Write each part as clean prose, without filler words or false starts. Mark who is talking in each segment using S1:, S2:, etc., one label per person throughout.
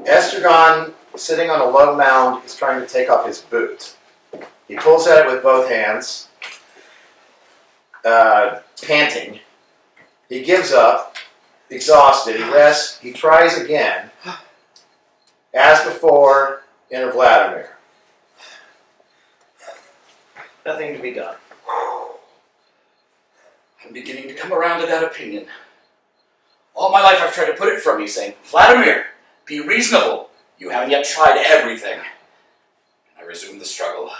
S1: Estragon, sitting on a low mound, is trying to take off his boot. He pulls at it with both hands, panting. He gives up, exhausted. He rests. He tries again. As before, enter Vladimir.
S2: Nothing to be done.
S3: I'm beginning to come around to that opinion. All my life I've tried to put it from you, saying, Vladimir, be reasonable. You haven't yet tried everything. And I resume the struggle.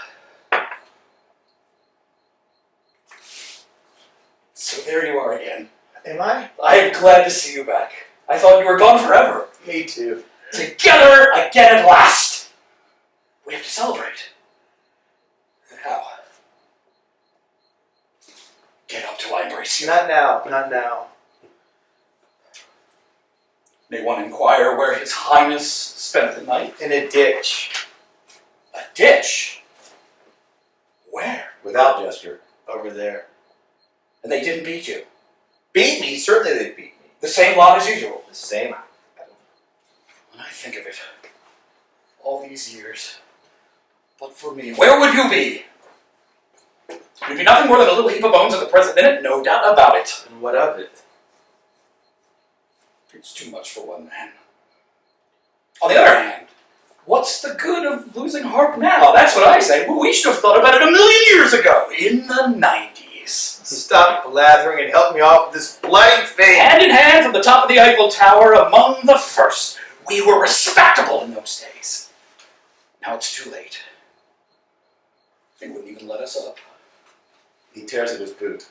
S3: So there you are again.
S2: Am I?
S3: I am glad to see you back. I thought you were gone forever.
S2: Me too.
S3: Together again at last. We have to celebrate. How? Get up till I embrace you.
S2: Not now. Not now.
S3: May one inquire where His Highness spent the night?
S2: In a ditch.
S3: A ditch? Where?
S1: Without gesture.
S2: Over there.
S3: And they didn't beat you?
S2: Beat me? Certainly they beat me.
S3: The same lot as usual?
S2: The same.
S3: When I think of it, all these years, but for me, where would you be? You'd be nothing more than a little heap of bones at the present minute, no doubt about it.
S2: And what of it?
S3: It's too much for one man. On the other hand, what's the good of losing heart now? That's what I say. Well, we should have thought about it 1,000,000 years ago, in the 90s.
S2: Stop blathering and help me off with this bloody thing.
S3: Hand in hand from the top of the Eiffel Tower, among the first. We were respectable in those days. Now it's too late. They wouldn't even let us up.
S1: He tears at his boot.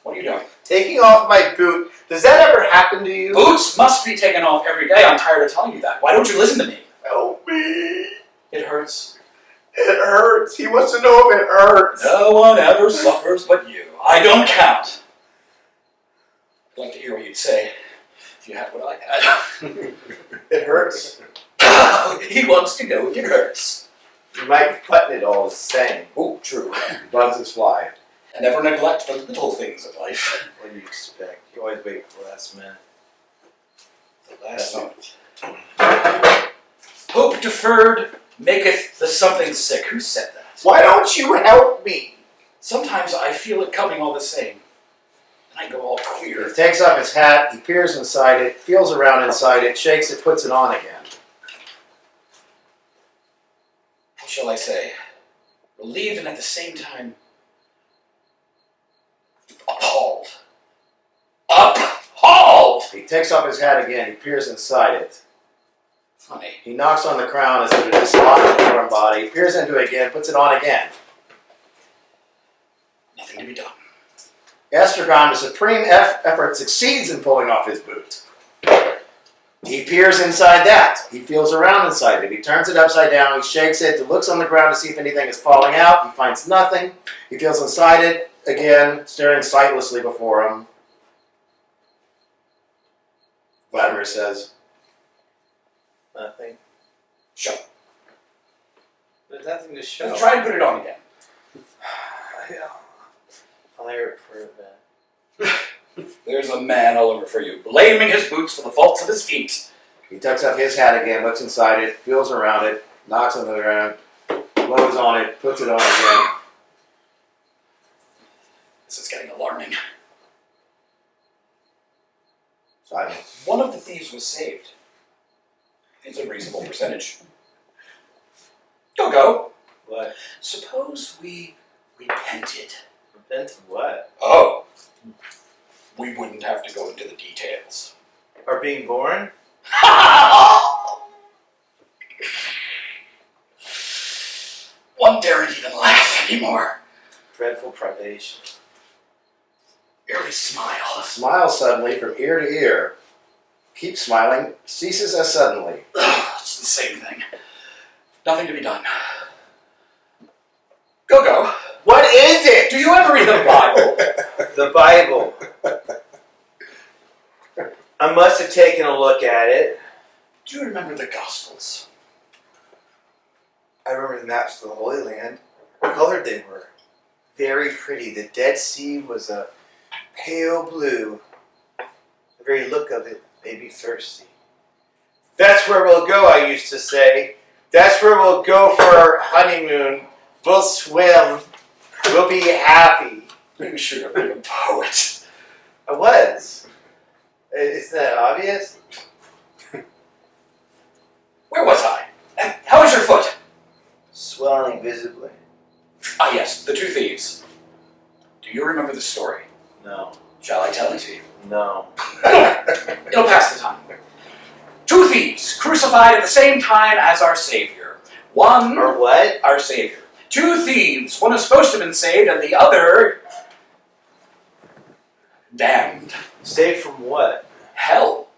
S3: What are you doing?
S2: Taking off my boot. Does that ever happen to you?
S3: Boots must be taken off every day. I'm tired of telling you that. Why don't you listen to me?
S2: Help me.
S3: It hurts.
S2: It hurts. He wants to know if it hurts.
S3: No one ever suffers but you. I don't count. I'd like to hear what you'd say if you had what I had.
S2: It hurts.
S3: He wants to know if it hurts.
S2: You might be putting it all the same.
S3: Oh, true.
S1: Bugs his fly.
S3: And never neglect the little things of life.
S2: What do you expect? You always wait for the last minute.
S3: The last moment. Hope deferred maketh the something sick. Who said that?
S2: Why don't you help me?
S3: Sometimes I feel it coming all the same. And I go all queer.
S1: He takes off his hat, he peers inside it, feels around inside it, shakes it, puts it on again.
S3: How shall I say? Relieved and at the same time appalled. Appalled!
S1: He takes off his hat again, he peers inside it.
S3: Funny.
S1: He knocks on the crown as if it is on the foreign body, peers into it again, puts it on again.
S3: Nothing to be done.
S1: Estragon, with supreme effort, succeeds in pulling off his boot. He peers inside that. He feels around inside it. He turns it upside down. He shakes it. He looks on the ground to see if anything is falling out. He finds nothing. He feels inside it again, staring sightlessly before him. Vladimir says,
S2: Nothing.
S3: Show.
S2: There's nothing to show.
S3: Try and put it on again.
S2: I'll hear it for a bit.
S3: There's a man all over for you, blaming his boots for the faults of his feet.
S1: he tucks up his hat again, looks inside it, feels around it, knocks on the ground, blows on it, puts it on again.
S3: This is getting alarming.
S1: Silence.
S3: One of the thieves was saved. It's a reasonable percentage. Go.
S2: What?
S3: Suppose we repented.
S2: Repent of what?
S3: Oh. We wouldn't have to go into the details.
S2: Or being born?
S3: One daren't even laugh anymore.
S2: Dreadful privation.
S3: Merely smile.
S1: He smiles suddenly from ear to ear. Keeps smiling, ceases as suddenly.
S3: It's the same thing. Nothing to be done. Go.
S2: What is it?
S3: Do you ever read the Bible?
S2: The Bible. I must have taken a look at it.
S3: Do you remember the Gospels?
S2: I remember the maps of the Holy Land. What colored they were. Very pretty. The Dead Sea was a pale blue. The very look of it made me thirsty. That's That's where we'll go, I used to say. That's where we'll go for our honeymoon. We'll swim. We'll be happy.
S3: You should have been a poet.
S2: I was. Isn't that obvious?
S3: Where was I? How is your foot?
S2: Swelling visibly.
S3: Ah, yes, the two thieves. Do you remember the story?
S2: No.
S3: Shall I tell it to you?
S2: No.
S3: It'll pass the time. Two thieves crucified at the same time as our Savior. One,
S2: Or what?
S3: our Savior. Two thieves. One is supposed to have been saved, and the other damned.
S2: Saved from what?
S3: Hell.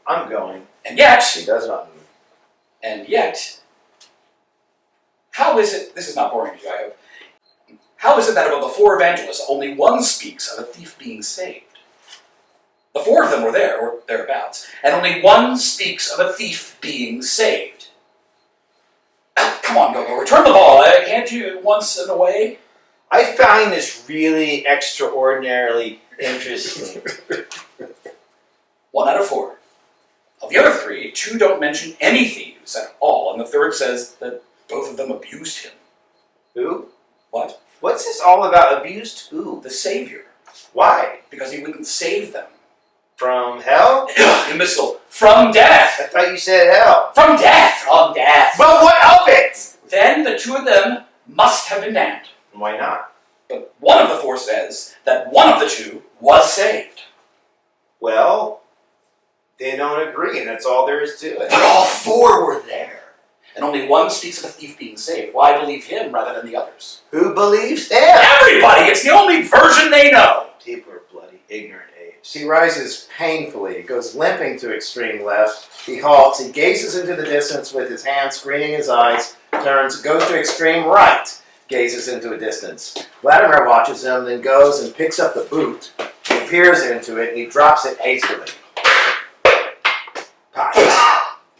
S2: I'm going.
S3: And yet,
S1: He does not move.
S3: and yet, how is it? This is not boring to you, I hope. How is it that of the four evangelists, only one speaks of a thief being saved? The four of them were there, or thereabouts, and only one speaks of a thief being saved. Come on, Gogo, return the ball. Can't you once in a way?
S2: I find this really extraordinarily interesting.
S3: 1 out of 4. Of the other 3, 2 don't mention any thieves at all, and the third says that both of them abused him.
S2: Who?
S3: What?
S2: What's this all about? Abused who?
S3: The Savior.
S2: Why?
S3: Because he wouldn't save them.
S2: From hell?
S3: Imbecile. From death!
S2: I thought you said hell.
S3: From death! From death!
S2: But what of it?
S3: Then the 2 of them must have been damned.
S2: Why not?
S3: But one of the 4 says that one of the 2 was saved.
S2: Well, they don't agree, and that's all there is to it.
S3: But all 4 were there. And only one speaks of a thief being saved. Why believe him rather than the others?
S2: Who believes him?
S3: Everybody! It's the only version they know!
S2: People are bloody ignorant apes.
S1: He rises painfully, goes limping to extreme left. He halts, he gazes into the distance with his hand screening his eyes, turns, goes to extreme right, gazes into a distance. Vladimir watches him, then goes and picks up the boot. He peers into it, and he drops it hastily.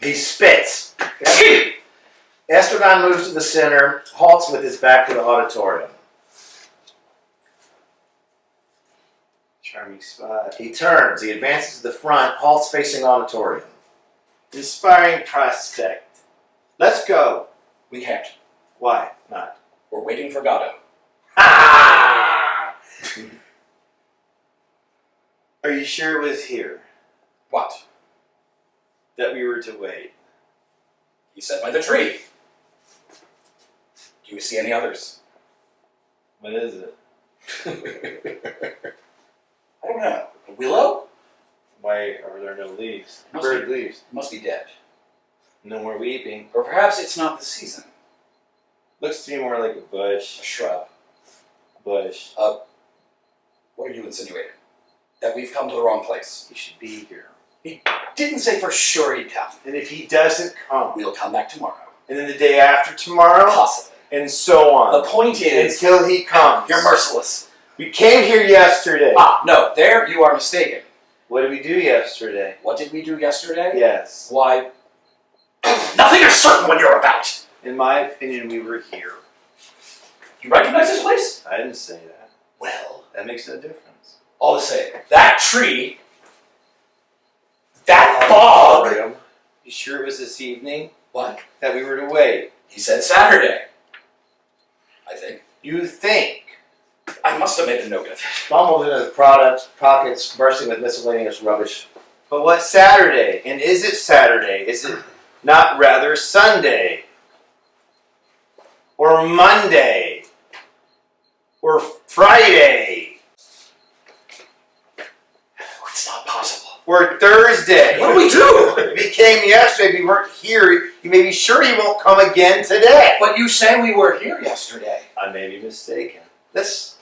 S1: He spits. Estragon moves to the center, halts with his back to the auditorium.
S2: Charming spot.
S1: He turns, he advances to the front, halts facing auditorium.
S2: Inspiring prospect. Let's go.
S3: We can't.
S2: Why not?
S3: We're waiting for Godot.
S2: Ah! Are you sure it was here
S3: What?
S2: that we were to wait?
S3: He said by the tree. Do you see any others?
S2: What is it?
S3: I don't know. A willow?
S2: Why are there no leaves?
S3: Must
S2: Bird
S3: be-
S2: leaves.
S3: Must be dead.
S2: No more weeping.
S3: Or perhaps it's not the season.
S2: Looks to me more like a bush.
S3: A shrub.
S2: Bush.
S3: What are you insinuating? That we've come to the wrong place.
S2: He should be here.
S3: Didn't say for sure he'd come.
S2: And if he doesn't come,
S3: We'll come back tomorrow.
S2: and then the day after tomorrow,
S3: Possibly.
S2: and so on.
S3: The point is,
S2: Until he comes.
S3: you're merciless.
S2: We came here yesterday.
S3: Ah, no, there you are mistaken.
S2: What did we do yesterday?
S3: What did we do yesterday?
S2: Yes.
S3: Why, nothing is certain when you're about.
S2: In my opinion, we were here.
S3: You recognize this place?
S2: I didn't say that.
S3: Well,
S2: That makes no difference.
S3: all the same, that tree, that bog.
S2: You sure it was this evening
S3: What?
S2: that we were to wait?
S3: He said Saturday. I think.
S2: You think?
S3: I must have made a note of it.
S1: Fumbled in his pockets, bursting with miscellaneous rubbish.
S2: But what's Saturday? And is it Saturday? Is it not rather Sunday? Or Monday? Or Friday?
S3: It's not possible.
S2: Or Thursday?
S3: What do we do?
S2: If he came yesterday, we weren't here. You may be sure he won't come again today.
S3: But you say we were here yesterday.
S2: I may be mistaken. Let's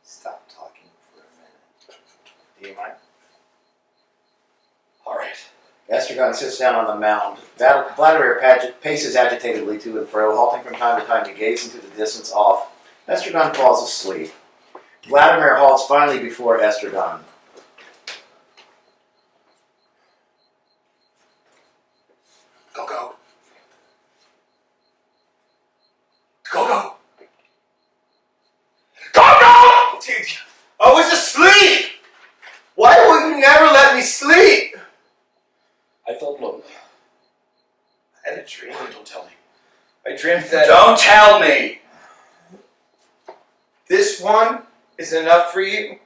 S2: stop talking for a minute. Do you mind?
S3: All right.
S1: Estragon sits down on the mound. Vladimir paces agitatedly to and fro, halting from time to time to gaze into the distance off. Estragon falls asleep. Vladimir halts finally before Estragon.
S3: Go, go. Go, go.
S2: Go, go! I was asleep! Why will you never let me sleep?
S3: I thought felt lonely.
S2: I had a dream.
S3: Don't tell me.
S2: I dreamed that
S3: Don't tell me!
S2: this one is enough for you.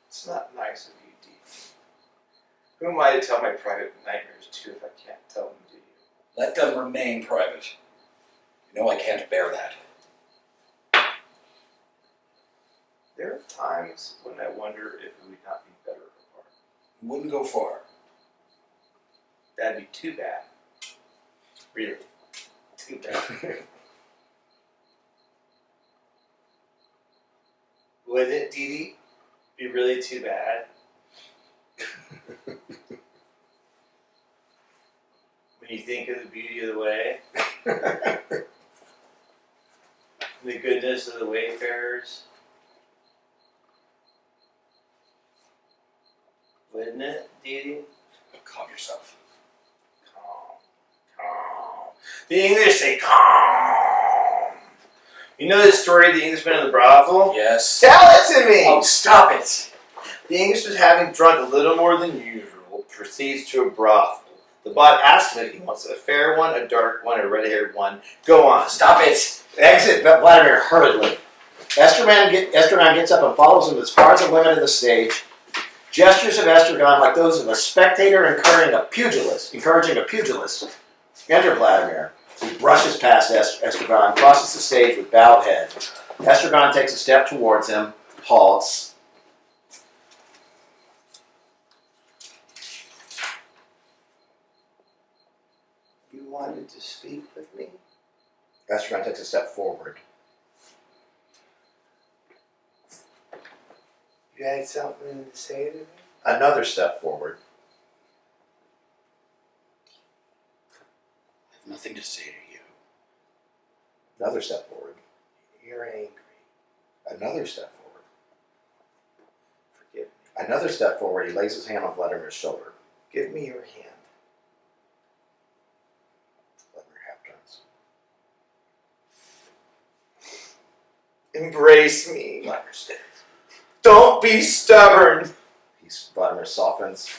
S2: It's not nice of you, Dee. Who am I to tell my private nightmares to if I can't tell them to you?
S3: Let them remain private. You know I can't bear that.
S2: There are times when I wonder if we would not be better apart.
S3: You wouldn't go far.
S2: That'd be too bad. Really. Too bad. Would it, Dee Dee? Be really too bad? When you think of the beauty of the way, the goodness of the wayfarers, wouldn't it, Dee Dee?
S3: Calm yourself.
S2: Calm. The English say calm. You know the story of the Englishman in the brothel?
S3: Yes.
S2: Tell it to me!
S3: Oh, stop it!
S2: The Englishman, having drunk a little more than usual, proceeds to a brothel. The bot asks him if he wants a fair one, a dark one, a red-haired one. Go on.
S3: Stop it!
S1: Exit Vladimir hurriedly. Estragon gets up and follows him as far as the limit of the stage. Gestures of Estragon like those of a spectator encouraging a pugilist. Enter Vladimir. He brushes past Estragon, crosses the stage with bowed head. Estragon takes a step towards him, halts.
S2: You wanted to speak with me?
S1: Estragon takes a step forward.
S2: You had something to say to me?
S1: Another step forward.
S3: I have nothing to say to you.
S1: Another step forward.
S2: You're angry.
S1: Another step forward.
S2: Forgive me.
S1: Another step forward. He lays his hand on Vladimir's shoulder.
S2: Give me your hand.
S1: Vladimir half turns.
S2: Embrace me.
S1: Vladimir stiffens.
S2: Don't be stubborn.
S1: Vladimir softens.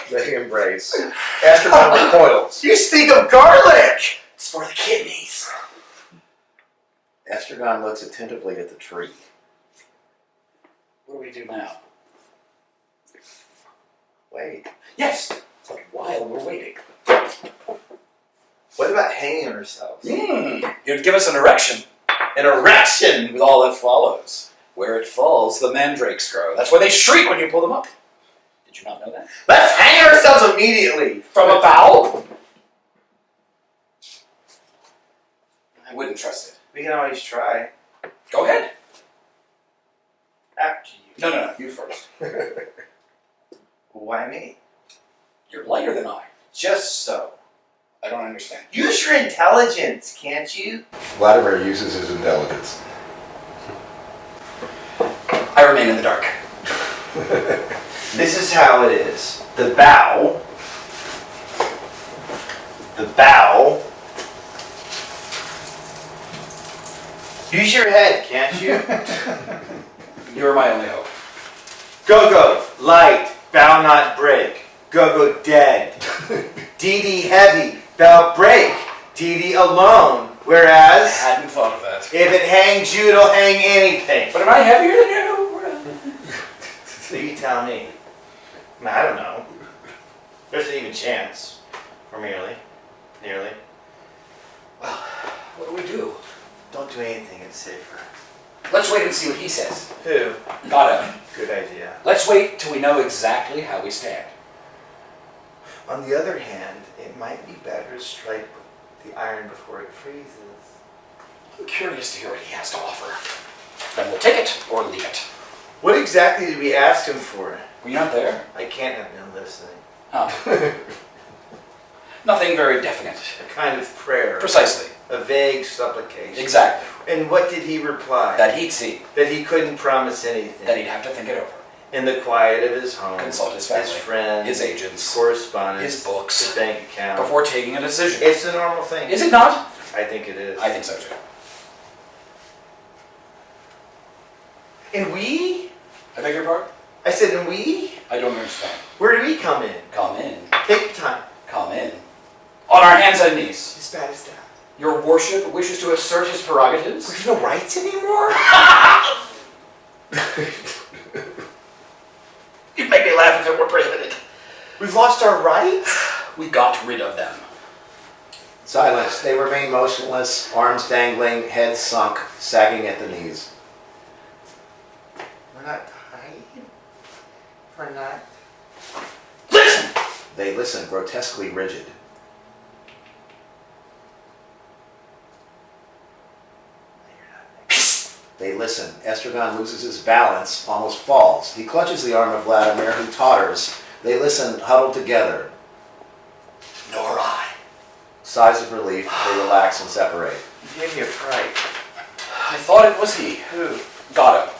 S1: They embrace. Estragon recoils.
S2: You stink of garlic.
S3: It's for the kidneys.
S1: Estragon looks attentively at the tree.
S3: What do we do now?
S2: Wait.
S3: Yes, but while we're waiting.
S2: What about hanging ourselves?
S3: You'd give us an erection.
S2: An erection.
S3: With all that follows. Where it falls, the mandrakes grow. That's why they shriek when you pull them up. Did you not know that?
S2: Let's hang ourselves immediately.
S3: From a bough? I wouldn't trust it.
S2: We can always try.
S3: Go ahead.
S2: After you.
S3: No, you first.
S2: Why me?
S3: You're lighter than I.
S2: Just so.
S3: I don't understand.
S2: Use your intelligence, can't you?
S1: Vladimir uses his intelligence.
S3: I remain in the dark.
S2: This is how it is. The bow. Use your head, can't you?
S3: You're my only hope.
S2: Go, light, bow not break. Go, dead. Dee heavy, bow break. Dee alone.
S3: I
S2: Whereas,
S3: hadn't thought of that.
S2: if it hangs you, it'll hang anything.
S3: But am I heavier than you?
S2: So you tell me. I don't know. There's an even chance. Or nearly.
S3: Well, what do we do?
S2: Don't do anything, it's safer.
S3: Let's wait and see what he says.
S2: Who?
S3: Godot.
S2: Good idea.
S3: Let's wait till we know exactly how we stand.
S2: On the other hand, it might be better to strike the iron before it freezes.
S3: I'm curious to hear what he has to offer. Then we'll take it or leave it.
S2: What exactly did we ask him for?
S3: Were you not there?
S2: I can't have been listening.
S3: Oh. Nothing very definite.
S2: A kind of prayer.
S3: Precisely.
S2: A vague supplication.
S3: Exactly.
S2: And what did he reply?
S3: That he'd see.
S2: That he couldn't promise anything.
S3: That he'd have to think it over.
S2: In the quiet of his home.
S3: Consult his family.
S2: His friends.
S3: His agents.
S2: Correspondence.
S3: His books.
S2: His bank account.
S3: Before taking a decision.
S2: It's a normal thing.
S3: Is it not?
S2: I think it is.
S3: I think so too.
S2: And we?
S3: I beg your pardon?
S2: I said, and we?
S3: I don't understand.
S2: Where do we come in?
S3: Come in.
S2: Take your time.
S3: Come in. On our hands and knees.
S2: As bad as that.
S3: Your worship wishes to assert his prerogatives?
S2: We've no rights anymore?
S3: You'd make me laugh if it were prohibited.
S2: We've lost our rights?
S3: We got rid of them.
S1: Silence. They remain motionless, arms dangling, heads sunk, sagging at the knees.
S2: We're not tied. We're not.
S3: Listen!
S1: They listen, grotesquely rigid. They listen. Estragon loses his balance, almost falls. He clutches the arm of Vladimir, who totters. They listen, huddled together.
S3: Nor I.
S1: Sighs of relief, they relax and separate.
S2: You gave me a fright.
S3: I thought it was he.
S2: Who?
S3: Got him.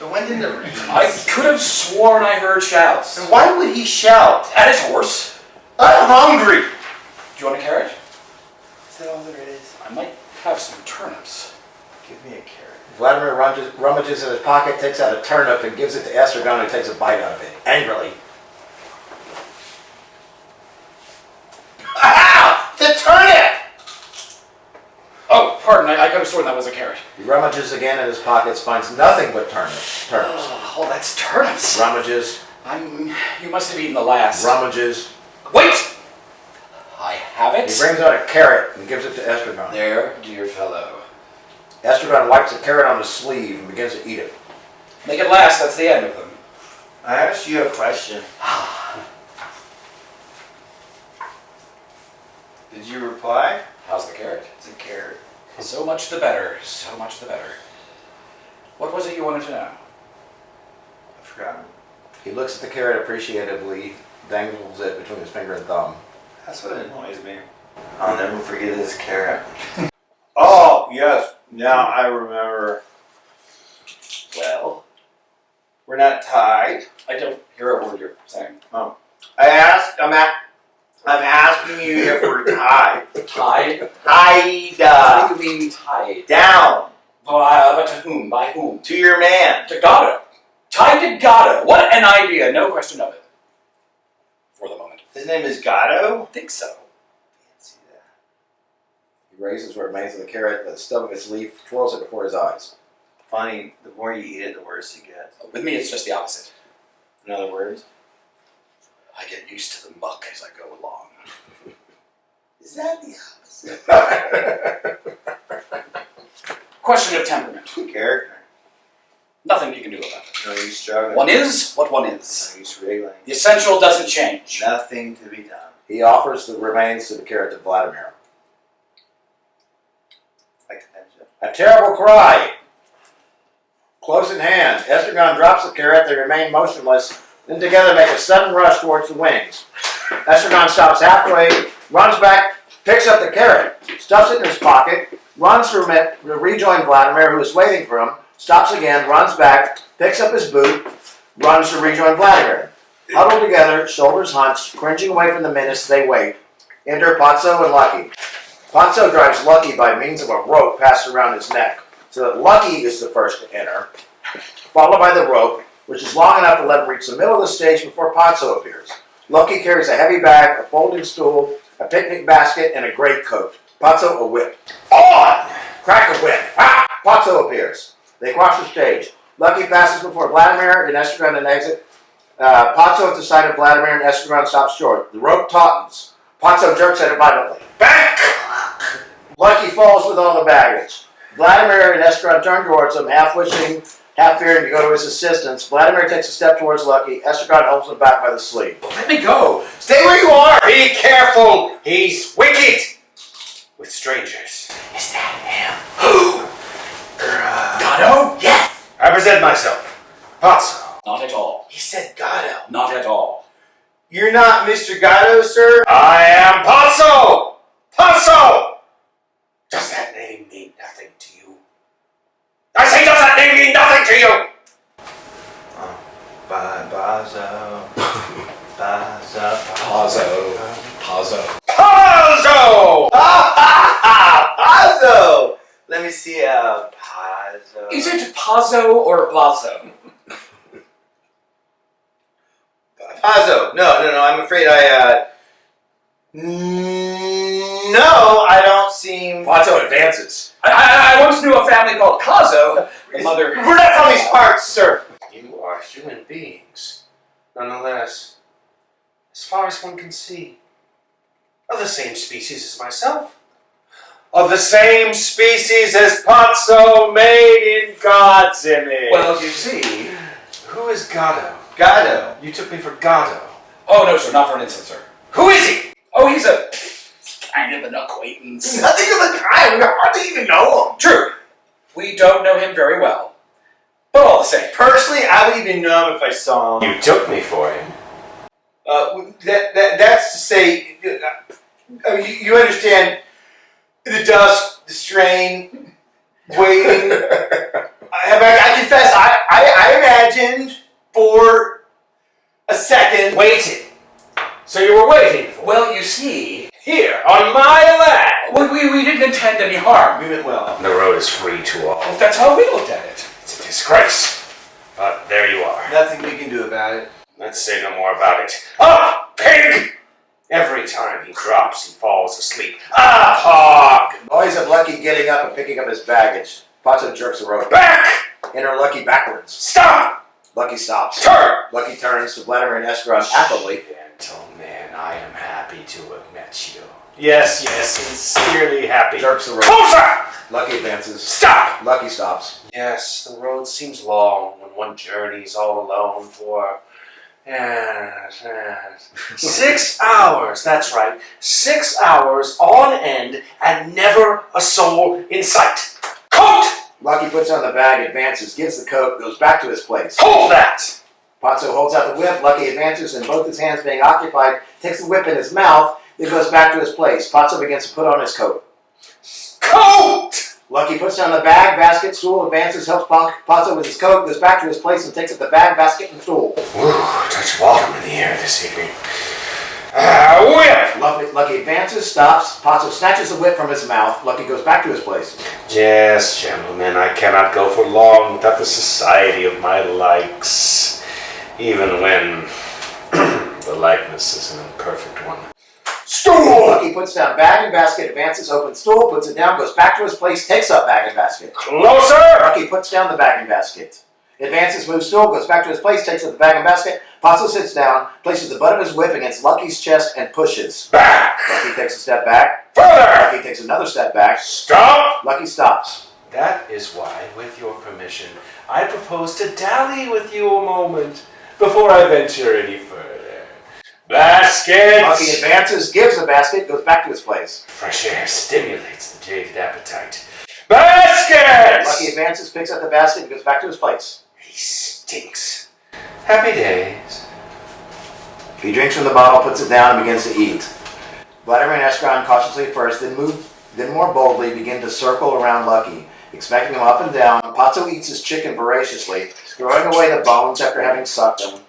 S2: But when did the rain?
S3: I could have sworn I heard shouts.
S2: And why would he shout?
S3: At his horse.
S2: I'm hungry!
S3: Do you want a carrot?
S2: Is that all there is?
S3: I might have some turnips.
S2: Give me a carrot.
S1: Vladimir rummages in his pocket, takes out a turnip, and gives it to Estragon, who takes a bite out of it, angrily.
S2: Ah! The turnip!
S3: Oh, pardon, I could have sworn that was a carrot.
S1: He rummages again in his pockets, finds nothing but turnips.
S3: Oh, that's turnips.
S1: Rummages,
S3: You must have eaten the last.
S1: rummages.
S3: Wait! I have it.
S1: He brings out a carrot and gives it to Estragon.
S3: There, dear fellow.
S1: Estragon wipes a carrot on his sleeve and begins to eat it.
S3: Make it last, that's the end of them.
S2: I asked you a question. Did you reply?
S3: How's the carrot?
S2: It's a carrot.
S3: So much the better, so much the better. What was it you wanted to know?
S2: I forgot.
S1: He looks at the carrot appreciatively, dangles it between his finger and thumb.
S2: That's what annoys me. I'll never forget this carrot. Oh, yes. Now I remember.
S3: Well,
S2: We're not tied.
S3: I don't hear a word you're saying.
S2: I'm asking you if we're tied.
S3: Tied?
S2: Tied.
S3: What do you mean tied?
S2: Down.
S3: But to whom? By whom?
S2: To your man.
S3: To Godot. Tied to Godot. What an idea. No question of it. For the moment.
S2: His name is Godot?
S3: I think so.
S2: Can't see that.
S1: He raises what remains of the carrot, the stub of its leaf, twirls it before his eyes.
S2: Funny, the more you eat it, the worse you get.
S3: With me, it's just the opposite.
S2: In other words?
S3: I get used to the muck as I go along.
S2: Is that the opposite?
S3: Question of temperament.
S2: Character.
S3: Nothing you can do about it.
S2: No use struggling.
S3: One is what one is.
S2: No use wriggling.
S3: The essential doesn't change.
S2: Nothing to be done.
S1: He offers the remains of the carrot to Vladimir.
S2: Like attention.
S1: A terrible cry! Close in hand, Estragon drops the carrot, they remain motionless, then together make a sudden rush towards the wings. Estragon stops halfway, runs back, picks up the carrot, stuffs it in his pocket, runs to rejoin Vladimir, who is waiting for him, stops again, runs back, picks up his boot, runs to rejoin Vladimir. Huddled together, shoulders hunched, cringing away from the menace, they wait. Enter Pozzo and Lucky. Pozzo drives Lucky by means of a rope passed around his neck, so that Lucky is the first to enter, followed by the rope, which is long enough to let him reach the middle of the stage before Pozzo appears. Lucky carries a heavy bag, a folding stool, a picnic basket, and a greatcoat. Pozzo a whip. On! Crack a whip. Ah! Pozzo appears. They cross the stage. Lucky passes before Vladimir and Estragon and exit. Pozzo at the sight of Vladimir and Estragon stops short. The rope tautens. Pozzo jerks at it violently. Back! Lucky falls with all the baggage. Vladimir and Estragon turn towards him, half wishing, half fearing to go to his assistance. Vladimir takes a step towards Lucky. Estragon holds him back by the sleeve.
S3: Let me go.
S2: Stay where you are! Be careful! He's wicked! With strangers.
S3: Is that him? Who? Godot? Yes.
S2: I present myself. Pozzo.
S3: Not at all.
S2: He said Godot.
S3: Not at all.
S2: You're not Mr. Godot, sir? I am Pozzo! Pozzo! Does that name mean nothing to you? I say, does that name mean nothing to you? Pozzo. Pozzo.
S3: Pozzo. Pozzo.
S2: Pozzo! Pozzo! Let me see Pozzo.
S3: Is it Pozzo or Pozzo?
S2: Pozzo. No. I'm afraid no, I don't seem...
S1: Pozzo advances.
S3: I once knew a family called Pozzo. The mother...
S2: We're not from these parts, sir. You are human beings. Nonetheless, as far as one can see, of the same species as myself. Of the same species as Pozzo, made in God's image.
S3: Well, you see...
S2: Who is Godot? Godot. You took me for Godot.
S3: Oh, no, sir, not for an instant, sir.
S2: Who is he?
S3: Oh, he's a... kind of an acquaintance.
S1: Nothing of the kind. We hardly even know him.
S3: True. We don't know him very well. But all the same.
S2: Personally, I would even know him if I saw him. You took me for him. That's to say, you understand the dust, the strain, waiting. I confess, I imagined for a second.
S4: Waiting. So you were waiting for
S3: Well, you see...
S4: here on my land.
S3: We didn't intend any harm.
S2: We meant well.
S4: The road is free to all.
S3: Well, that's how we looked at it.
S4: It's a disgrace. But there you are.
S2: Nothing we can do about it.
S4: Let's say no more about it. Up, pig! Every time he drops, he falls asleep. Up, hog!
S1: Noise of Lucky getting up and picking up his baggage. Pozzo jerks the rope.
S4: Back!
S1: Enter Lucky backwards.
S4: Stop!
S1: Lucky stops.
S4: Turn!
S1: Lucky turns to Vladimir and Estragon affably.
S4: Gentlemen, I am happy to have met you. Yes, sincerely happy.
S1: Jerks the rope.
S4: Closer!
S1: Lucky advances.
S4: Stop!
S1: Lucky stops.
S4: Yes, the road seems long when one journeys all alone for... 6 hours, that's right. 6 hours on end and never a soul in sight. Coat!
S1: Lucky puts on the bag, advances, gives the coat, goes back to his place.
S4: Hold that!
S1: Pozzo holds out the whip. Lucky advances, and both his hands being occupied, takes the whip in his mouth, then goes back to his place. Pozzo begins to put on his coat.
S4: Coat!
S1: Lucky puts down the bag, basket, stool, advances, helps Pozzo with his coat, goes back to his place and takes up the bag, basket, and stool.
S4: Ooh, touch of autumn in the air this evening. Whip!
S1: Lucky advances, stops. Pozzo snatches the whip from his mouth. Lucky goes back to his place.
S4: Yes, gentlemen, I cannot go for long without the society of my likes, even when the likeness is an imperfect one.
S1: Stool! Lucky puts down bag and basket, advances, opens stool, puts it down, goes back to his place, takes up bag and basket.
S4: Closer!
S1: Lucky puts down the bag and basket. Advances, moves stool, goes back to his place, takes up the bag and basket. Pozzo sits down, places the butt of his whip against Lucky's chest and pushes.
S4: Back!
S1: Lucky takes a step back.
S4: Further!
S1: Lucky takes another step back.
S4: Stop!
S1: Lucky stops.
S4: That is why, with your permission, I propose to dally with you a moment before I venture any further. Baskets!
S1: Lucky advances, gives the basket, goes back to his place.
S4: Fresh air stimulates the jaded appetite. Baskets!
S1: Lucky advances, picks up the basket, and goes back to his place.
S4: He stinks. Happy days.
S1: He drinks from the bottle, puts it down, and begins to eat. Vladimir and Estragon cautiously first, then more boldly begin to circle around Lucky, expecting him up and down. Pozzo eats his chicken voraciously, throwing away the bones after having sucked them.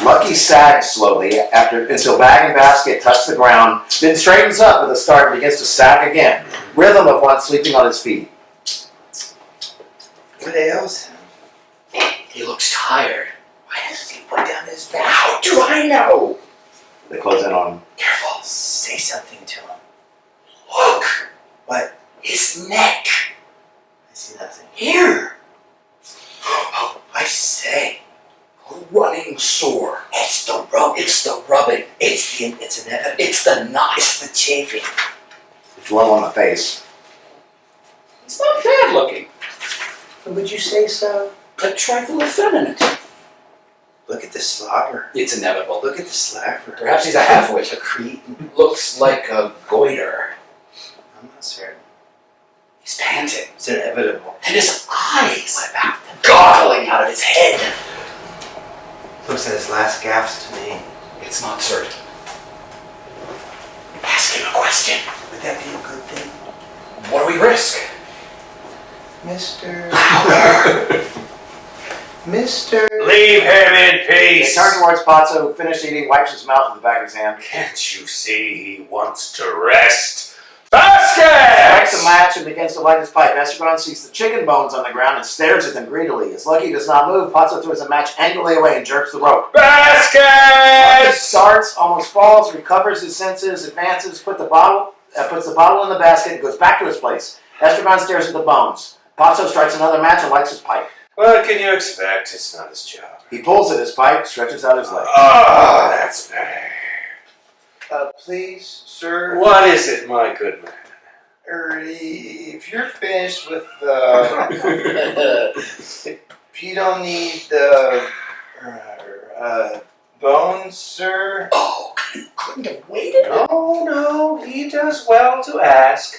S1: Lucky sags slowly until bag and basket touch the ground, then straightens up with a start and begins to sag again, rhythm of one sleeping on his feet.
S2: What ails him?
S3: He looks tired.
S2: Why doesn't he put down his bag?
S3: How do I know?
S1: They close in on him.
S3: Careful.
S2: Say something to him.
S3: Look.
S2: What?
S3: His neck.
S2: I see nothing.
S3: Here. Oh, I say. A running sore.
S2: It's the rope.
S3: It's the rubbing.
S2: It's inevitable.
S3: It's the knot.
S2: It's the chafing.
S1: It's well on the face.
S3: It's not bad looking.
S2: Would you say so?
S3: A trifle effeminate.
S2: Look at the slobber.
S3: It's inevitable.
S2: Look at the slobber.
S3: Perhaps he's a half-wit.
S2: A cretin.
S3: Looks like a goiter.
S2: I'm not certain.
S3: He's panting.
S2: It's inevitable.
S3: And his eyes.
S2: What about them?
S3: Goggling out of his head.
S2: Looks at his last gaffes to me.
S3: It's not certain. Ask him a question.
S2: Would that be a good thing?
S3: What do we risk?
S2: Mister.
S3: Louder.
S2: Mister.
S4: Leave him in
S1: They
S4: peace!
S1: turn towards Pozzo, who finished eating, wipes his mouth with the back of his hand.
S4: Can't you see he wants to rest?
S2: Basket!
S1: Strikes a match and begins to light his pipe. Estragon sees the chicken bones on the ground and stares at them greedily. As Lucky does not move, Pozzo throws the match angrily away and jerks the rope. Lucky
S2: Basket!
S1: starts, almost falls, recovers his senses, advances, puts the bottle in the basket, and goes back to his place. Estragon stares at the bones. Pozzo strikes another match and lights his pipe.
S2: What can you expect? It's not his job.
S1: He pulls at his pipe, stretches out his leg.
S2: Oh, that's better.
S5: Please, sir.
S2: What is it, my good man?
S5: If you're finished with if you don't need the bones, sir.
S3: Oh, you couldn't have waited?
S2: No, he does well to ask.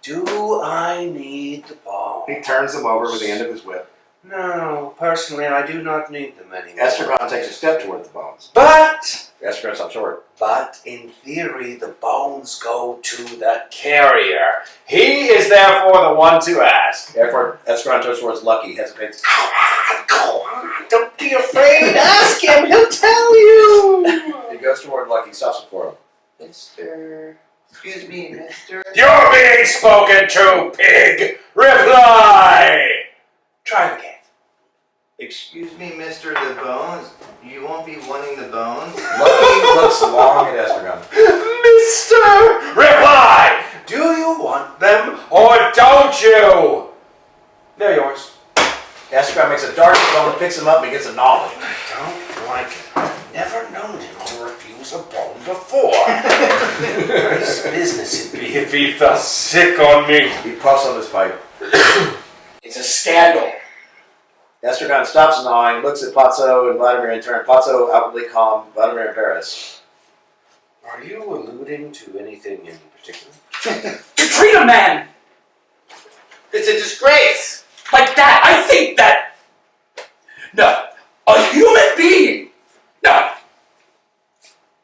S2: Do I need the bones?
S1: He turns them over with the end of his whip.
S2: No, personally, I do not need them anymore.
S1: Estragon takes a step toward the bones.
S2: But
S1: Estragon stops short.
S2: in theory, the bones go to the carrier. He is therefore the one to ask.
S1: Therefore, Estragon turns towards Lucky, hesitates.
S2: Go on, don't be afraid. Ask him, he'll tell you.
S1: He goes toward Lucky, stops before him.
S5: Mister. Excuse me, mister.
S2: You're being spoken to, pig. Reply. Try again.
S5: Excuse me, mister, the bones. You won't be wanting the bones?
S1: Lucky looks long at Estragon.
S2: Mister, reply. Do you want them or don't you? They're yours.
S1: Estragon makes a dart at the bone, picks him up, and begins to gnaw it.
S2: I don't like it. I've never known him to refuse a bone before. His business it'd be if he fell sick on me.
S1: He puffs on his pipe.
S3: It's a scandal.
S1: Estragon stops gnawing, looks at Pozzo and Vladimir in turn. Pozzo outwardly calm, Vladimir embarrassed.
S2: Are you alluding to anything in particular?
S3: You treat a man
S5: It's a disgrace.
S3: like that. I think that. No. A human being. No.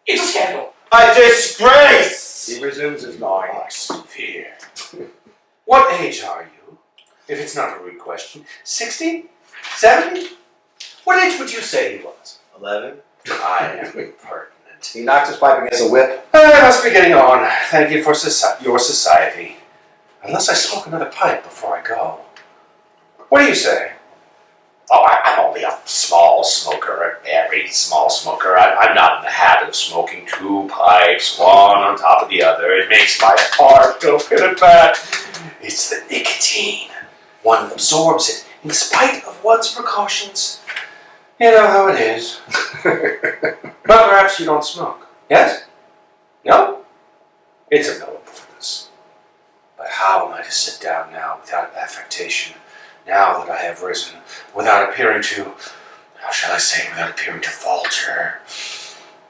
S3: It's a scandal.
S5: A disgrace.
S1: He resumes his gnawing.
S2: Oh, severe. What age are you? If it's not a rude question. 60? 70? What age would you say he was?
S5: 11.
S2: I am impertinent.
S1: He knocks his pipe against a whip.
S2: I must be getting on. Thank you for your society. Unless I smoke another pipe before I go. What do you say? Oh, I'm only a small smoker. Every small smoker. I'm not in the habit of smoking 2 pipes, one on top of the other. It makes my heart go pit-a-pat. It's the nicotine. One absorbs it in spite of one's precautions. You know how it is. But perhaps you don't smoke. Yes? No? It's of no importance. But how am I to sit down now without affectation, now that I have risen, without appearing to, how shall I say, without appearing to falter?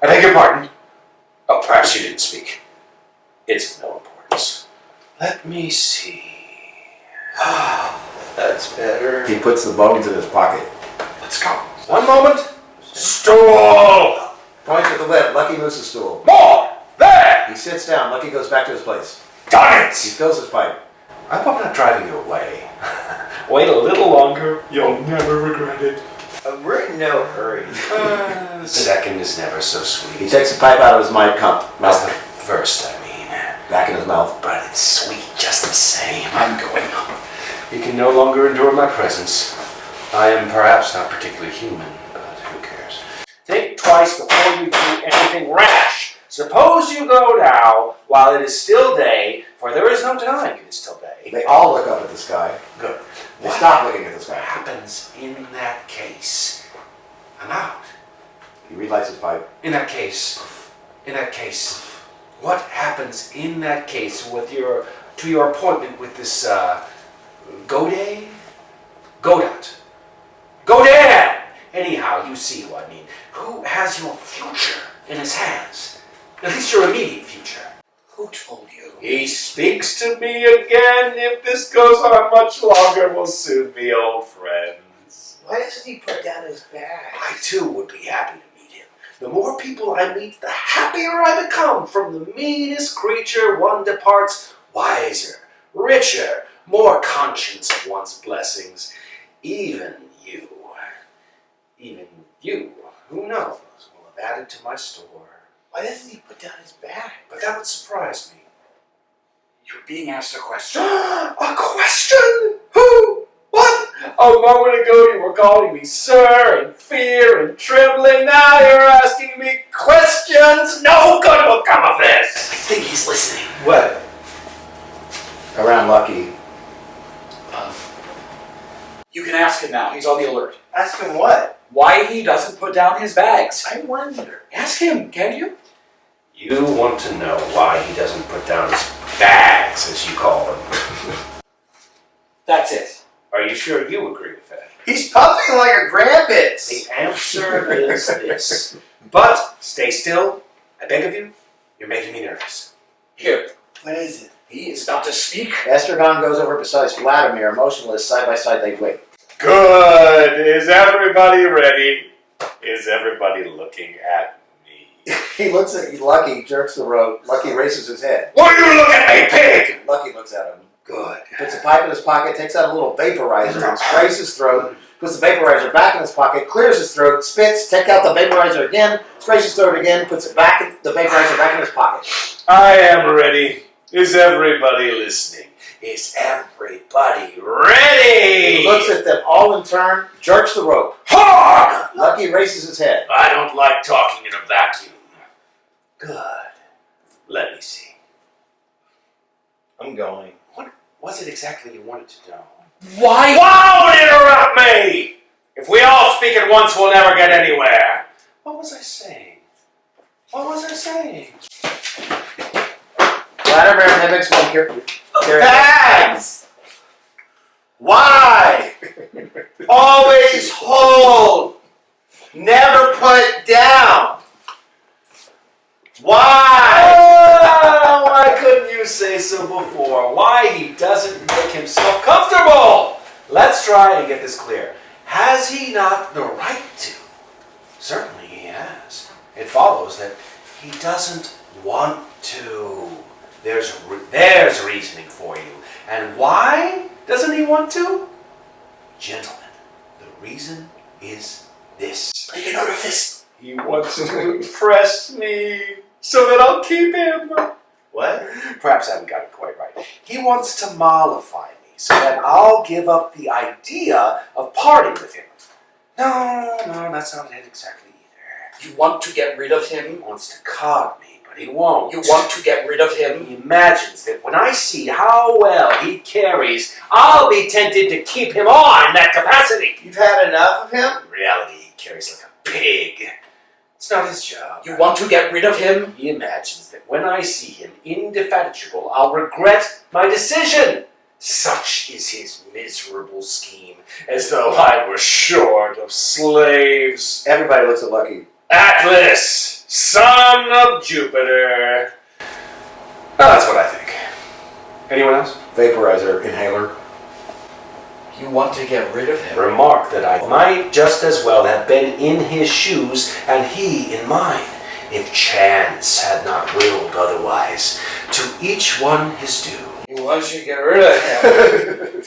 S2: I beg your pardon. Oh, perhaps you didn't speak. It's of no importance. Let me see.
S5: That's better.
S1: He puts the bones in his pocket.
S2: Let's go. One moment. Stool!
S1: Points with the whip. Lucky moves the stool.
S2: More! There!
S1: He sits down. Lucky goes back to his place.
S2: Done
S1: He
S2: it!
S1: fills his pipe.
S2: I hope I'm not driving you away. Wait a little longer. You'll never regret it.
S5: We're in no hurry.
S2: The second is never so
S1: He
S2: sweet.
S1: takes the pipe out of his mic cup.
S2: That's the
S1: Mouth
S2: first, I mean.
S1: back in his mouth.
S2: But it's sweet just the same.
S3: I'm going.
S2: You can no longer endure my presence. I am perhaps not particularly human, but who cares? Think twice before you do anything rash. Suppose you go now while it is still day, for there is no denying it is still day.
S1: They all look up at the sky.
S2: Good.
S1: They stop looking at the
S2: What
S1: sky.
S2: happens in that case? I'm out.
S1: He relights his pipe.
S2: In that case, what happens in that case with your appointment with this Godot? Godot! Anyhow, you see who I mean. Who has your future in his hands? At least your immediate future.
S3: Who told you?
S2: He speaks to me again. If this goes on much longer, we'll soon be old friends.
S5: Why doesn't he put down his bag?
S2: I too would be happy to meet him. The more people I meet, the happier I become. From the meanest creature, one departs wiser, richer, more conscious of one's blessings. Even you, who knows, will have added to my store.
S5: Why doesn't he put down his bag?
S2: But that would surprise me.
S3: You're being asked a question.
S4: A question? Who? What? A moment ago you were calling me sir in fear and trembling. Now you're asking me questions. No good will come of this.
S3: I think he's listening.
S4: What?
S1: Around Lucky.
S3: You can ask him now. He's on the alert.
S5: Ask him what?
S3: Why he doesn't put down his bags.
S5: I wonder.
S3: Ask him, can you?
S4: You want to know why he doesn't put down his bags, as you call them.
S3: That's it.
S4: Are you sure you agree with that?
S5: He's puffing like a grampus.
S4: The answer is this. But stay still, I beg of you. You're making me nervous.
S3: Here.
S5: What is it?
S3: He is about to speak.
S1: Estragon goes over beside Vladimir, motionless, side by side they wait.
S4: Good. Is everybody ready? Is everybody looking at me?
S1: He looks at Lucky, jerks the rope. Lucky raises his head.
S4: Will you look at me, pig?
S1: Lucky looks at him.
S4: Good.
S1: He puts a pipe in his pocket, takes out a little vaporizer, and sprays his throat. Puts the vaporizer back in his pocket, clears his throat, spits, takes out the vaporizer again, sprays his throat again, puts it back, the vaporizer back in his pocket.
S4: I am ready. Is everybody listening? Is everybody ready?
S1: He looks at them all in turn, jerks the rope.
S4: Hard!
S1: Lucky raises his head.
S4: I don't like talking in a vacuum. Good. Let me see.
S5: I'm going.
S4: What was it exactly you wanted to know?
S3: Why?
S4: Won't interrupt me! If we all speak at once, we'll never get anywhere. What was I saying? What was I saying?
S1: Vladimir mimics one character.
S5: Bags! Why? Always hold. Never put down. Why?
S4: Oh, why couldn't you say so before? Why he doesn't make himself comfortable? Let's try and get this clear. Has he not the right to? Certainly he has. It follows that he doesn't want to. There's reasoning for you. And why doesn't he want to? Gentlemen, the reason is this.
S3: Make a note of this.
S4: He wants to impress me so that I'll keep him.
S5: What?
S4: Perhaps I haven't got it quite right. He wants to mollify me so that I'll give up the idea of parting with him. No, that's not it exactly either.
S3: You want to get rid of
S4: He
S3: him?
S4: wants to cod me, but he won't.
S3: You want to get rid of him?
S4: He imagines that when I see how well he carries, I'll be tempted to keep him on in that capacity.
S5: You've had enough of him?
S4: In reality, he carries like a pig. It's not his job.
S3: You want to get rid of him?
S4: He imagines that when I see him indefatigable, I'll regret my decision. Such is his miserable scheme, as though I were short of slaves.
S1: Everybody looks at Lucky.
S4: Atlas, son of Jupiter. Well, that's what I think. Anyone else?
S1: Vaporizer, inhaler.
S3: You want to get rid of him?
S4: Remark that I might just as well have been in his shoes and he in mine, if chance had not willed otherwise. To each one his due.
S3: You want to get rid of him?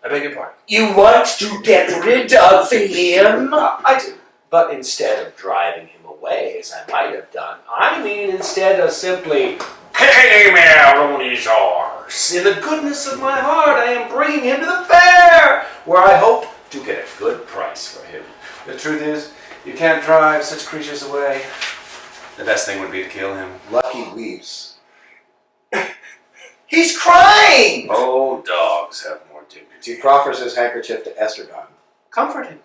S4: I beg your pardon.
S3: You want to get rid of him?
S4: I do. But instead of driving him away, as I might have done, I mean instead of simply kicking him out on his arse. In the goodness of my heart, I am bringing him to the fair, where I hope to get a good price for him. The truth is, you can't drive such creatures away. The best thing would be to kill him.
S1: Lucky weeps.
S5: He's crying!
S4: Oh, dogs have more
S1: He
S4: dignity.
S1: proffers his handkerchief to Estragon.
S4: Comfort him,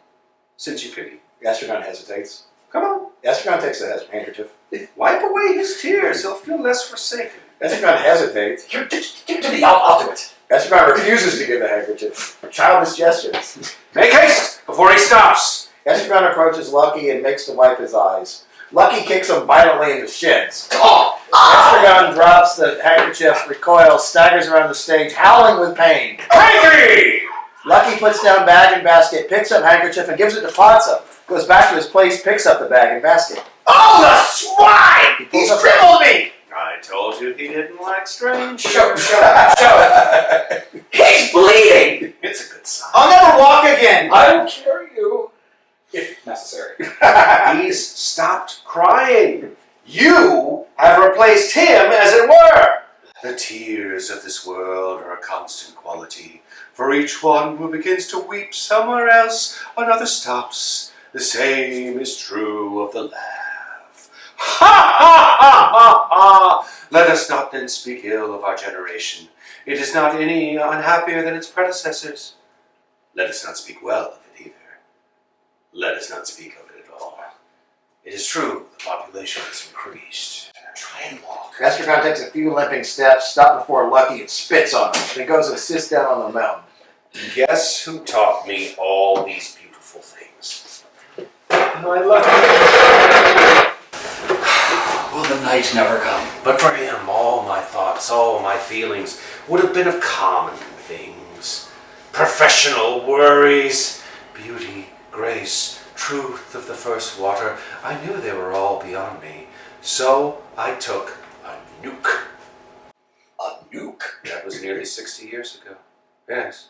S4: since you pity.
S1: Estragon hesitates.
S4: Come on,
S1: Estragon takes the handkerchief.
S4: wipe away his tears. He'll feel less forsaken.
S1: Estragon hesitates.
S3: Give it to me. I'll do it.
S1: Estragon refuses to give the handkerchief. Childish gestures.
S4: Make haste before he stops.
S1: Estragon approaches Lucky and makes to wipe his eyes. Lucky kicks him violently in the shins.
S3: Oh!
S1: Estragon drops the handkerchief, recoils, staggers around the stage, howling with pain.
S4: Crazy!
S1: Lucky puts down bag and basket, picks up handkerchief, and gives it to Pozzo. Goes back to his place, picks up the bag and basket.
S5: Oh, the swine! He's crippled me!
S4: I told you he didn't like strange.
S3: Show it.
S5: He's bleeding!
S4: It's a good sign.
S5: I'll never walk again!
S3: I will carry you, if necessary.
S4: He's stopped crying. You have replaced him, as it were.
S2: The tears of this world are a constant quality. For each one who begins to weep somewhere else, another stops. The same is true of the laugh. Ha ha ha ha ha! Let us not then speak ill of our generation. It is not any unhappier than its predecessors. Let us not speak well of it either. Let us not speak of it at all. It is true, the population has increased. Try and walk.
S1: Estragon takes a few limping steps, stops before Lucky and spits on him. Then goes and sits down on the mountain.
S2: Guess who taught me all these beautiful things?
S4: My Lucky.
S3: Will the night never come?
S2: But for him, all my thoughts, all my feelings would have been of common things. Professional worries, beauty, grace, truth of the first water. I knew they were all beyond me. So I took a nuke.
S3: A nuke?
S2: That was nearly 60 years ago. Yes.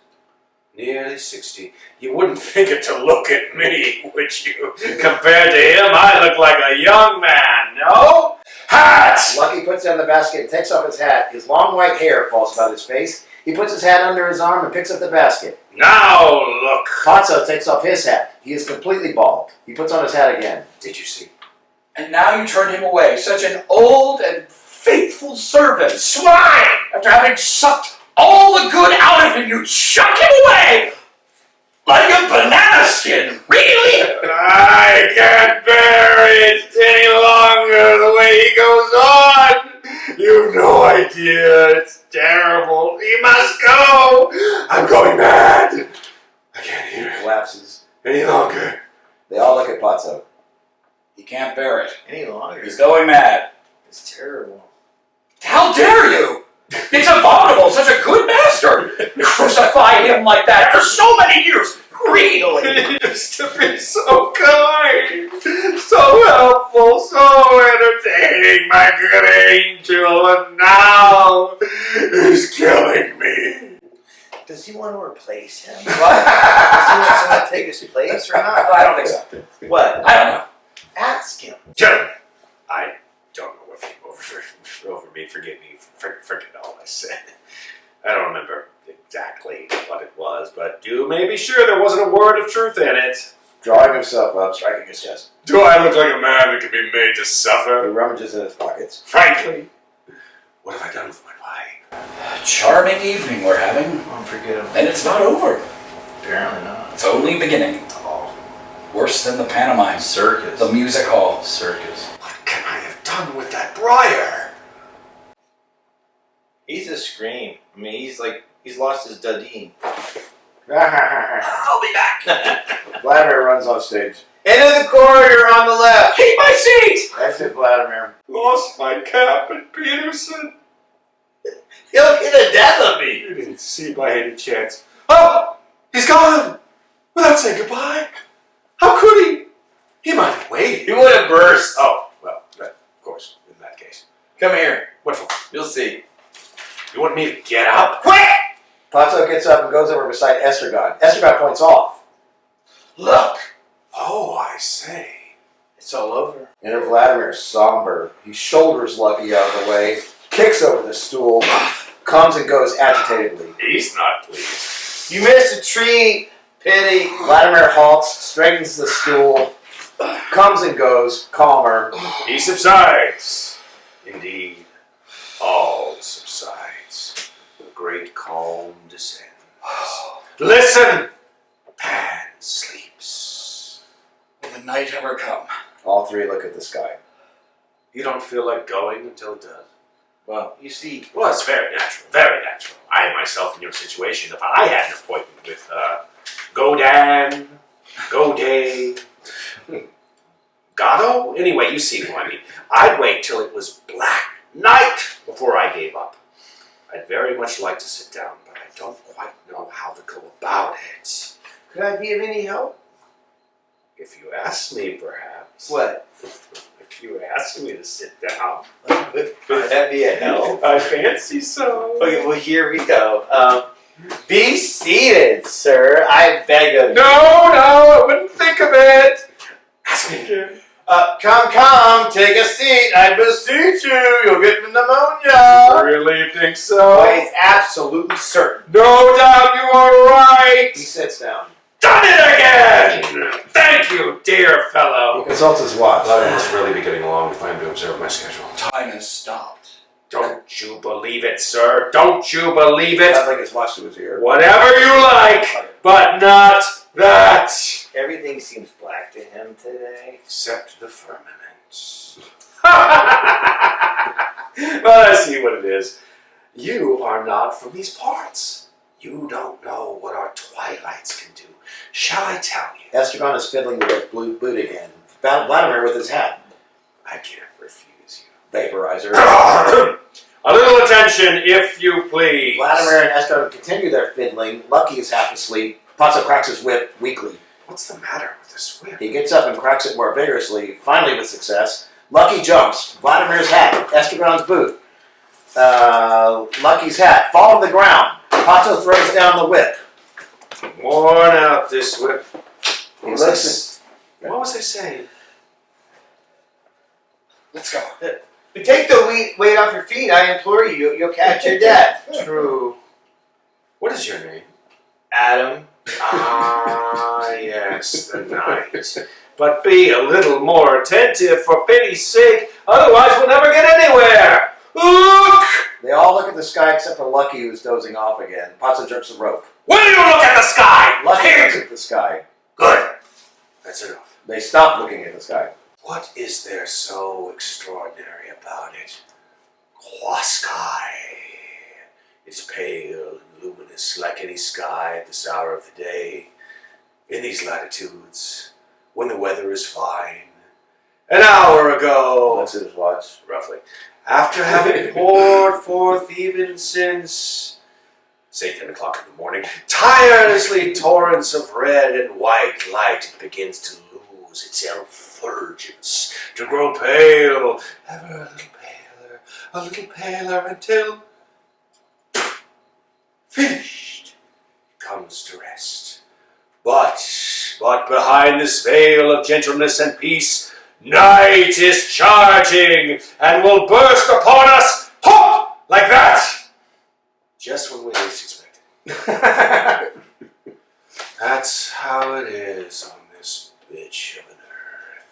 S2: Nearly 60. You wouldn't think it to look at me, would you? Compared to him, I look like a young man, no? Hat!
S1: Lucky puts down the basket and takes off his hat. His long white hair falls about his face. He puts his hat under his arm and picks up the basket.
S2: Now look!
S1: Pozzo takes off his hat. He is completely bald. He puts on his hat again.
S2: Did you see?
S3: And now you turned him away, such an old and faithful servant.
S2: Swine!
S3: After having sucked all the good out of him, you chuck him away! Like a banana skin, really?
S2: I can't bear it any longer the way he goes on. You've no idea. It's terrible. He must go. I'm going mad. I can't hear it
S1: Collapses.
S2: any longer.
S1: They all look at Pozzo.
S3: He can't bear it.
S5: Any longer.
S3: He's going mad.
S5: It's terrible.
S3: How dare you? It's abominable, such a good master. Crucify him like that after so many years. Really?
S2: He used to be so kind, so helpful, so entertaining, my good angel, and now he's killing me.
S5: Does he want to replace him? What? Does he want someone to take his place or not?
S3: I don't think so.
S5: What?
S3: I don't know.
S5: Ask him.
S2: Gentlemen, I don't know what came over me. Forgive me. Forget all I said. I don't remember exactly what it was, but you may be sure there wasn't a word of truth in it.
S1: Drawing himself up, striking his chest.
S2: Do I look like a man that can be made to
S1: He
S2: suffer?
S1: rummages in his pockets.
S2: Frankly, what have I done with my life?
S3: A charming evening we're having,
S5: Don't forget him.
S3: and it's not over.
S5: Apparently not.
S3: It's only beginning.
S5: Oh,
S3: Worse than the pantomime,
S5: circus.
S3: the music hall.
S5: Circus.
S2: What can I have done with that briar?
S5: He's a scream. I mean, he's lost his Dudeen.
S3: I'll be back.
S1: Vladimir runs off stage.
S5: Into the corridor on the left.
S3: Keep my seat.
S1: Exit Vladimir.
S2: Lost my cap at Peterson.
S5: He'll get the death of me.
S2: You didn't see by any chance. Oh, he's gone. Without saying goodbye. How could he? He might have waited.
S5: He would have burst.
S2: Oh, well, of course, in that case.
S5: Come here.
S2: What for?
S5: You'll see.
S2: You want me to get up? Quick!
S1: Pozzo gets up and goes over beside Estragon. Estragon points off.
S5: Look.
S2: Oh, I say.
S5: It's all over.
S1: Enter Vladimir, somber. He shoulders Lucky out of the way, kicks over the stool, comes and goes agitatedly.
S2: He's not pleased.
S5: You missed a treat. Pity.
S1: Vladimir halts, straightens the stool, comes and goes, calmer.
S2: He subsides. Indeed, all subsides. The great calm descends. Listen! Pan sleeps.
S3: Will the night ever come?
S1: All three look at the sky.
S2: You don't feel like going until it does?
S5: Well, you see.
S2: Well, it's very natural. Very natural. I myself in your situation, if I had an appointment with Godot, Godot? Anyway, you see what I mean. I'd wait till it was black night before I gave up. I'd very much like to sit down, but I don't quite know how to go about it.
S5: Could I be of any help?
S2: If you ask me, perhaps.
S5: What?
S2: If you ask me to sit down.
S5: Would that be a help?
S2: I fancy so.
S5: Okay, well, here we go. Be seated, sir. I beg of you.
S2: No, I wouldn't think of it. Ask me again.
S5: Come, take a seat. I beseech you. You'll get pneumonia.
S2: Really think so?
S5: Why, it's absolutely certain.
S2: No doubt you are right.
S1: He sits down.
S2: Done it again! Thank you, dear
S1: He
S2: fellow.
S1: consults his watch.
S2: Well, I must really be getting along if I am to observe my schedule.
S3: Time has stopped.
S2: Don't you believe it, sir? Don't you believe it?
S1: Sounds like his watch to his ear.
S2: Whatever you like, but not that.
S5: Everything seems black to him today.
S2: Except the firmament. Well, I see what it is. You are not from these parts. You don't know what our twilights can do. Shall I tell you?
S1: Estragon is fiddling with his blue boot again. Vladimir with his hat.
S2: I can't refuse
S1: Vaporizer.
S2: you. A little attention, if you please.
S1: Vladimir and Estragon continue their fiddling. Lucky is half asleep. Pozzo cracks his whip weakly.
S2: What's the matter with this whip?
S1: He gets up and cracks it more vigorously, finally with success. Lucky jumps. Vladimir's hat. Estragon's boot. Lucky's hat fall to the ground. Pozzo throws down the whip.
S2: Worn out, this whip.
S1: He looks
S2: What was I saying?
S3: Let's go.
S5: Take the weight off your feet, I implore you. You'll catch your death.
S2: True. What is your name?
S5: Adam.
S2: Ah, yes, the night. But be a little more attentive, for pity's sake, otherwise we'll never get anywhere. Look!
S1: They all look at the sky except for Lucky, who's dozing off again. Pozzo jerks the rope.
S2: Will you look at the sky?
S1: Lucky
S2: Here.
S1: looks at the sky.
S2: Good. That's enough.
S1: They stop looking at the sky.
S2: What is there so extraordinary about it? Qua sky. It's pale and luminous like any sky at this hour of the day. In these latitudes, when the weather is fine. An hour ago,
S1: Looks at his watch.
S2: roughly, after having poured forth even since, say 10 o'clock in the morning, tirelessly torrents of red and white light, it begins to lose its effulgence, to grow pale, ever a little paler, until, finished, comes to rest. But behind this veil of gentleness and peace, night is charging and will burst upon us, pop, like that, just when we least expect it. That's how it is on this bitch of an earth.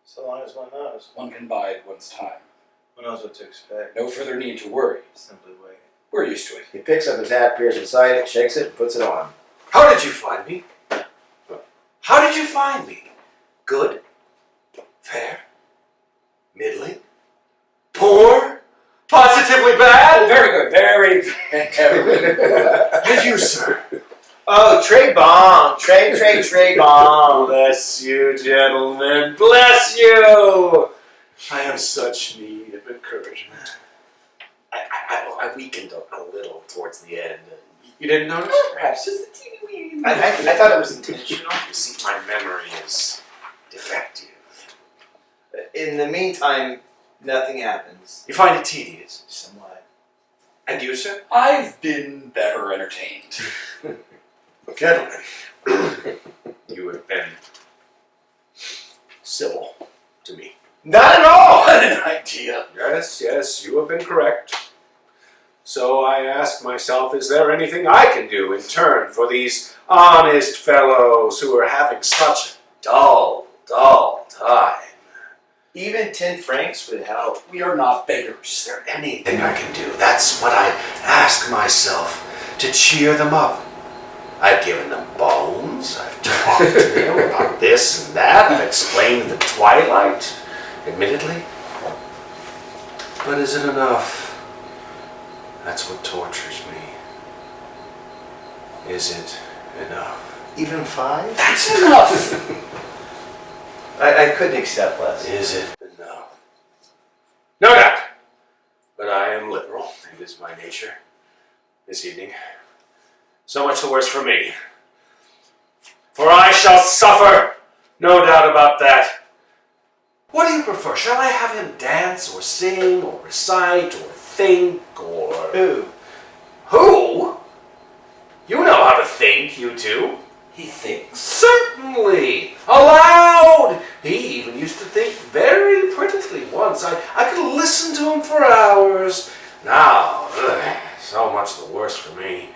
S5: So long as one knows.
S3: One can bide one's time.
S5: One knows what to expect.
S3: No further need to worry.
S5: Simply wait.
S3: We're used to it.
S1: He picks up his hat, peers inside it, shakes it, and puts it on.
S2: How did you find me? How did you find me? Good? Fair? Middling? Poor? Positively
S3: Oh,
S2: bad?
S3: very good. Very, very good.
S2: And you, sir?
S5: Oh, Trey Bong. Trey Bong.
S2: Bless you, gentlemen. Bless you! I have such need of encouragement.
S1: I weakened a little towards the end.
S2: You didn't notice?
S3: Perhaps just a teeny weeny.
S5: I thought it was intentional.
S2: You see, my memory is defective.
S5: In the meantime, nothing happens.
S2: You find it tedious.
S5: Somewhat.
S2: And you, sir?
S3: I've been better entertained.
S2: Gentlemen, you have been civil to me.
S5: Not at all!
S3: What an idea.
S2: Yes, you have been correct. So I ask myself, is there anything I can do in turn for these honest fellows who are having such a dull time?
S5: Even 10 francs would help.
S3: We are not
S2: Is
S3: beggars.
S2: there anything I can do? That's what I ask myself, to cheer them up. I've given them bones, I've talked to them about this and that, I've explained the twilight, admittedly. But is it enough? That's what tortures me. Is it enough?
S5: Even 5?
S3: That's enough.
S5: I couldn't accept less.
S2: Is it enough? No doubt. But I am liberal. It is my nature. This evening. So much the worse for me. For I shall suffer. No doubt about that. What do you prefer? Shall I have him dance or sing or recite or
S4: think, or...
S5: Who?
S4: Who? You know how to think, you two.
S3: He thinks.
S4: Certainly! Aloud! He even used to think very prettily once. I could listen to him for hours. Now, so much the worse for me.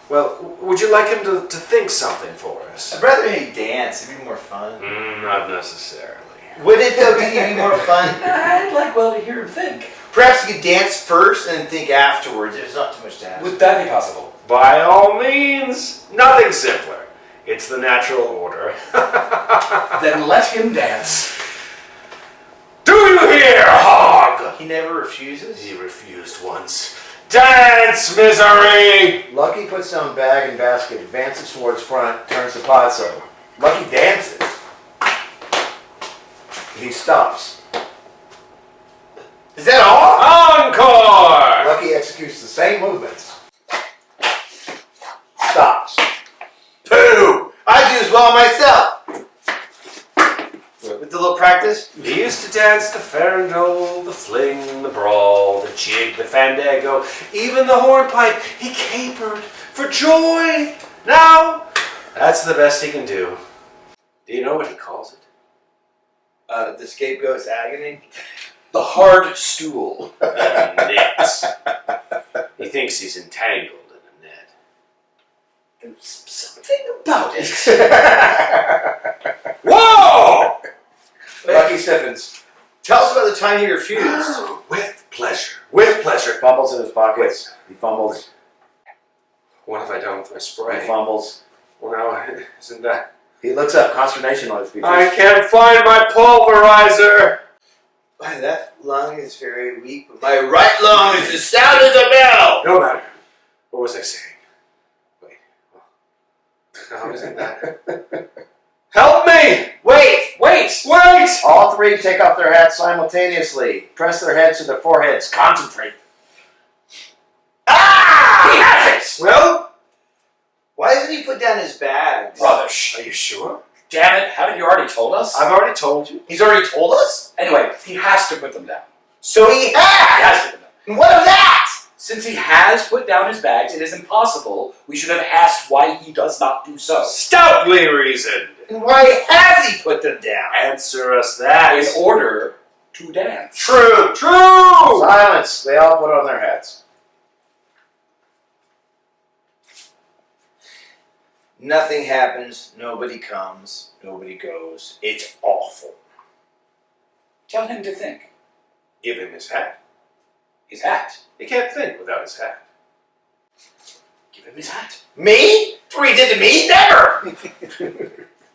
S4: Well, would you like him to think something for us?
S5: I'd rather he dance. It'd be more fun.
S4: Not necessarily.
S5: Would it though? Think it'd be more fun?
S3: I'd like well to hear him think.
S5: Perhaps you could dance first and then think afterwards. There's not too much to ask.
S3: Would that be possible?
S4: By all means, nothing simpler. It's the natural order.
S3: Then let him dance.
S4: Do you hear, hog?
S5: He never refuses.
S4: He refused once. Dance, misery!
S1: Lucky puts down bag and basket, advances towards front, turns to Pozzo. Lucky dances. He stops.
S5: Is that all?
S4: Encore!
S1: Lucky executes the same movements. Stops.
S5: Pooh! I do as well myself. With a little practice.
S4: He used to dance the farandole, the fling, the brawl, the jig, the fandango, even the hornpipe. He capered for joy. Now, that's the best he can do. Do you know what he calls it?
S5: The scapegoat's agony.
S3: The hard stool.
S4: The net. He thinks he's entangled in a net.
S3: There's something about it.
S4: Whoa!
S1: Lucky stiffens.
S5: Tell us about the time he refused.
S4: With pleasure. With pleasure.
S1: Fumbles in his pockets. He fumbles.
S4: What have I done with my
S1: He
S4: spray?
S1: fumbles.
S4: Well, now, isn't that...
S1: He looks up, consternation on his features.
S4: I can't find my pulverizer!
S5: My left lung is very weak, but my right lung is as sound as a bell.
S4: No matter. What was I saying? Wait. How isn't that? Help me!
S5: Wait!
S3: Wait!
S4: Wait!
S1: All three take off their hats simultaneously. Press their heads to their foreheads. Concentrate.
S5: Ah!
S3: He has it!
S5: Well, why doesn't he put down his bags?
S3: Rubbish.
S4: Are you sure?
S3: Damn it, haven't you already told us?
S4: I've already told you.
S5: He's already told us?
S3: Anyway, he has to put them down.
S5: So he
S3: He
S5: has!
S3: has to put them down.
S5: And what of that?
S3: Since he has put down his bags, it is impossible. We should have asked why he does not do so.
S4: Stoutly reasoned.
S5: And why has he put them down?
S4: Answer us that.
S3: In order to dance.
S4: True. True!
S1: Silence. They all put on their hats.
S5: Nothing happens, nobody comes, nobody goes. It's awful.
S3: Tell him to think.
S4: Give him his hat.
S3: His hat.
S4: He can't think without his hat.
S3: Give him his hat.
S5: Me? What he did to me? Never!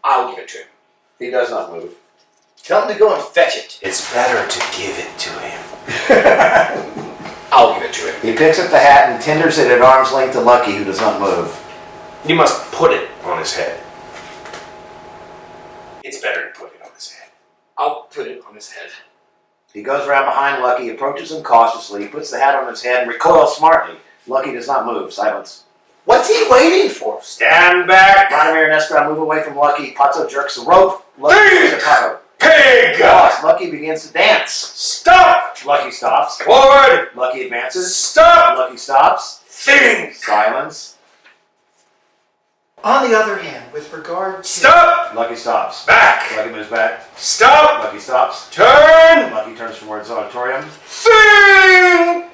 S3: I'll give it to him.
S1: He does not move.
S5: Tell him to go and fetch it.
S4: It's better to give it to him.
S3: I'll give it to him.
S1: He picks up the hat and tenders it at arm's length to Lucky, who does not move.
S4: You must put it on his head. It's better to put it on his head.
S3: I'll put it on his head.
S1: He goes around behind Lucky, approaches him cautiously, puts the hat on his head, and recoils smartly. Lucky does not move. Silence.
S5: What's he waiting for?
S4: Stand back!
S1: Vladimir and Estragon move away from Lucky. Pozzo jerks the rope. Lucky
S4: Thief!
S1: takes a cover.
S4: Pig!
S1: Lucky begins to dance.
S4: Stop!
S1: Lucky stops.
S4: Forward!
S1: Lucky advances.
S4: Stop!
S1: Lucky stops.
S4: Think!
S1: Silence.
S6: On the other hand, with regard to...
S4: Stop!
S1: Lucky stops.
S4: Back!
S1: Lucky moves back.
S4: Stop!
S1: Lucky stops.
S4: Turn!
S1: Lucky turns towards the auditorium.
S4: Think!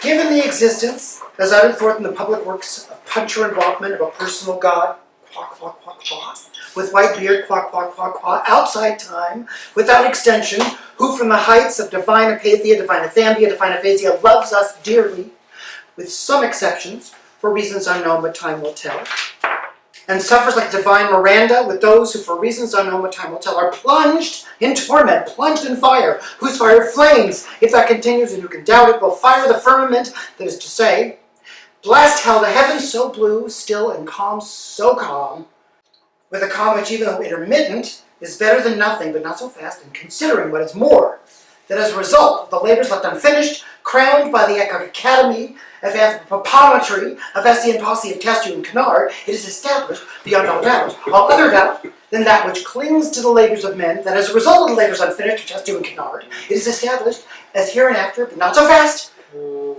S6: Given the existence, as uttered forth in the public works of Puncher and Walkman of a personal God, quack, quack, quack, quack, with white beard, quack, quack, quack, quack, outside time, without extension, who from the heights of divine apathia, divine athambia, divine aphasia, loves us dearly, with some exceptions, for reasons unknown but time will tell, and suffers like divine Miranda with those who for reasons unknown but time will tell are plunged in torment, plunged in fire, whose fire flames, if that continues and who can doubt it, will fire the firmament, that is to say, blast hell, the heavens so blue, still and calm, so calm, with a calm which even though intermittent, is better than nothing, but not so fast, and considering what is more, that as a result of the labors left unfinished, crowned by the Academy of Anthropometry of Essay and Posse of Testu and Canard, it is established, beyond all other doubt, than that which clings to the labors of men, that as a result of the labors unfinished of Testu and Canard, it is established, as hereinafter, but not so fast,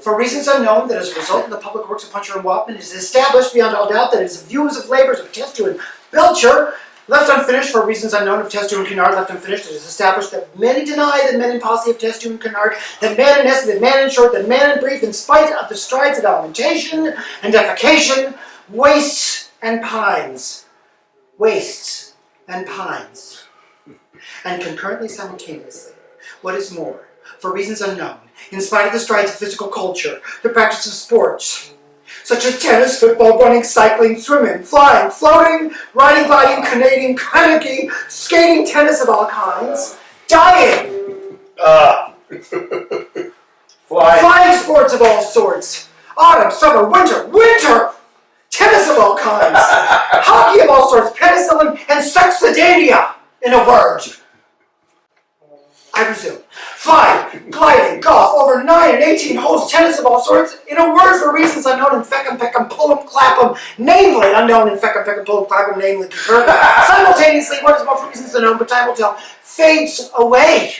S6: for reasons unknown, that as a result of the public works of Puncher and Watman, it is established, beyond all doubt, that as views of labors of Testu and Belcher, left unfinished for reasons unknown of Testu and Canard, left unfinished, it is established that many deny that men in Posse of Testu and Canard, that man in essence, that man in short, that man in brief, in spite of the strides of alimentation and defecation, wastes and pines. Wastes and pines. And concurrently, simultaneously, what is more, for reasons unknown, in spite of the strides of physical culture, the practice of sports, such as tennis, football, running, cycling, swimming, flying, floating, riding, gliding, canoeing, kayaking, skating, tennis of all kinds, dying, flying sports of all sorts, autumn, summer, winter, tennis of all kinds, hockey of all sorts, penicillin, and sexadania, in a word. I resume. Flying, gliding, golf, over 9 and 18 holes, tennis of all sorts, in a word for reasons unknown in fecum, pecum, pullum, clappum, namely unknown in fecum, pecum, pullum, clappum, namely concurrent. Simultaneously, what is more for reasons unknown, but time will tell, fades away.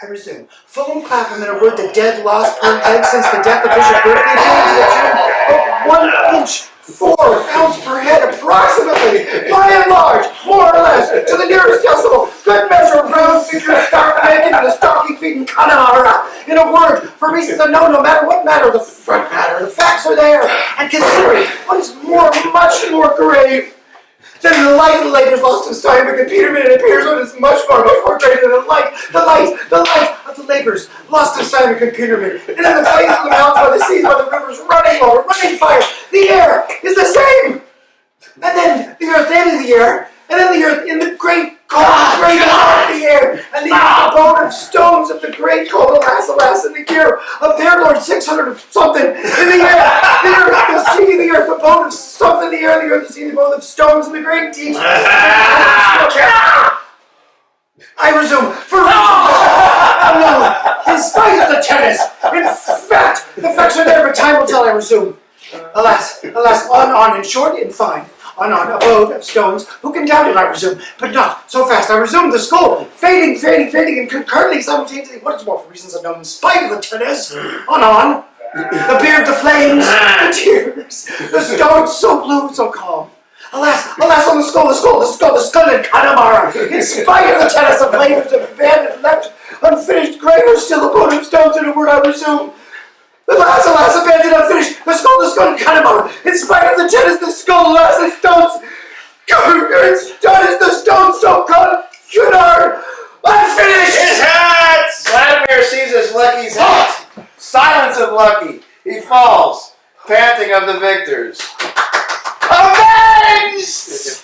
S6: I resume. Fulham Clapham, in a word, the dead lost per head since the death of Bishop Berkeley, to the tune of 1 inch, 4 ounce per head, approximately, by and large, more or less, to the nearest decimal, good measure, round figure, stark making, and the stocking feet and Connemara. In a word, for reasons unknown, no matter what matter, the front matter, the facts are there, and considering what is much more grave, then the light of the labors lost in Simon and Peterman, it appears what is much more greater than the light of the labors lost in Simon and Peterman. And in the plains of the mountains, by the seas, by the rivers, running water, running fire, the air is the same. And then the earth, the end of the air, and then the earth in the great cold, great heart of the air, and the abode of stones of the great cold, alas, in the year of their Lord 600 of something, in the air, the earth, the sea, the earth, abode of something, the earth, the sea, the abode of stones, and the great deep. I resume, for reasons unknown, in spite of the tennis, in fact, the facts are there, but time will tell, I resume. Alas, on, in short, in fine. On, abode of stones, who can doubt it, I resume, but not so fast, I resume, the skull, fading, and concurrently, simultaneously, what is more for reasons unknown, in spite of the tennis, on, the beard, the flames, the tears, the stones, so blue, so calm. Alas, on the skull, and Connemara, in spite of the tennis of labors abandoned, left unfinished, greater still, abode of stones, in a word, I resume. Alas, abandoned, unfinished, the skull, and Connemara, in spite of the tennis, the skull, alas, the stones, the stones, so called, Cunard, unfinished!
S1: His hat! Vladimir seizes Lucky's hat. Silence of Lucky. He falls, panting of the victors. Avenged!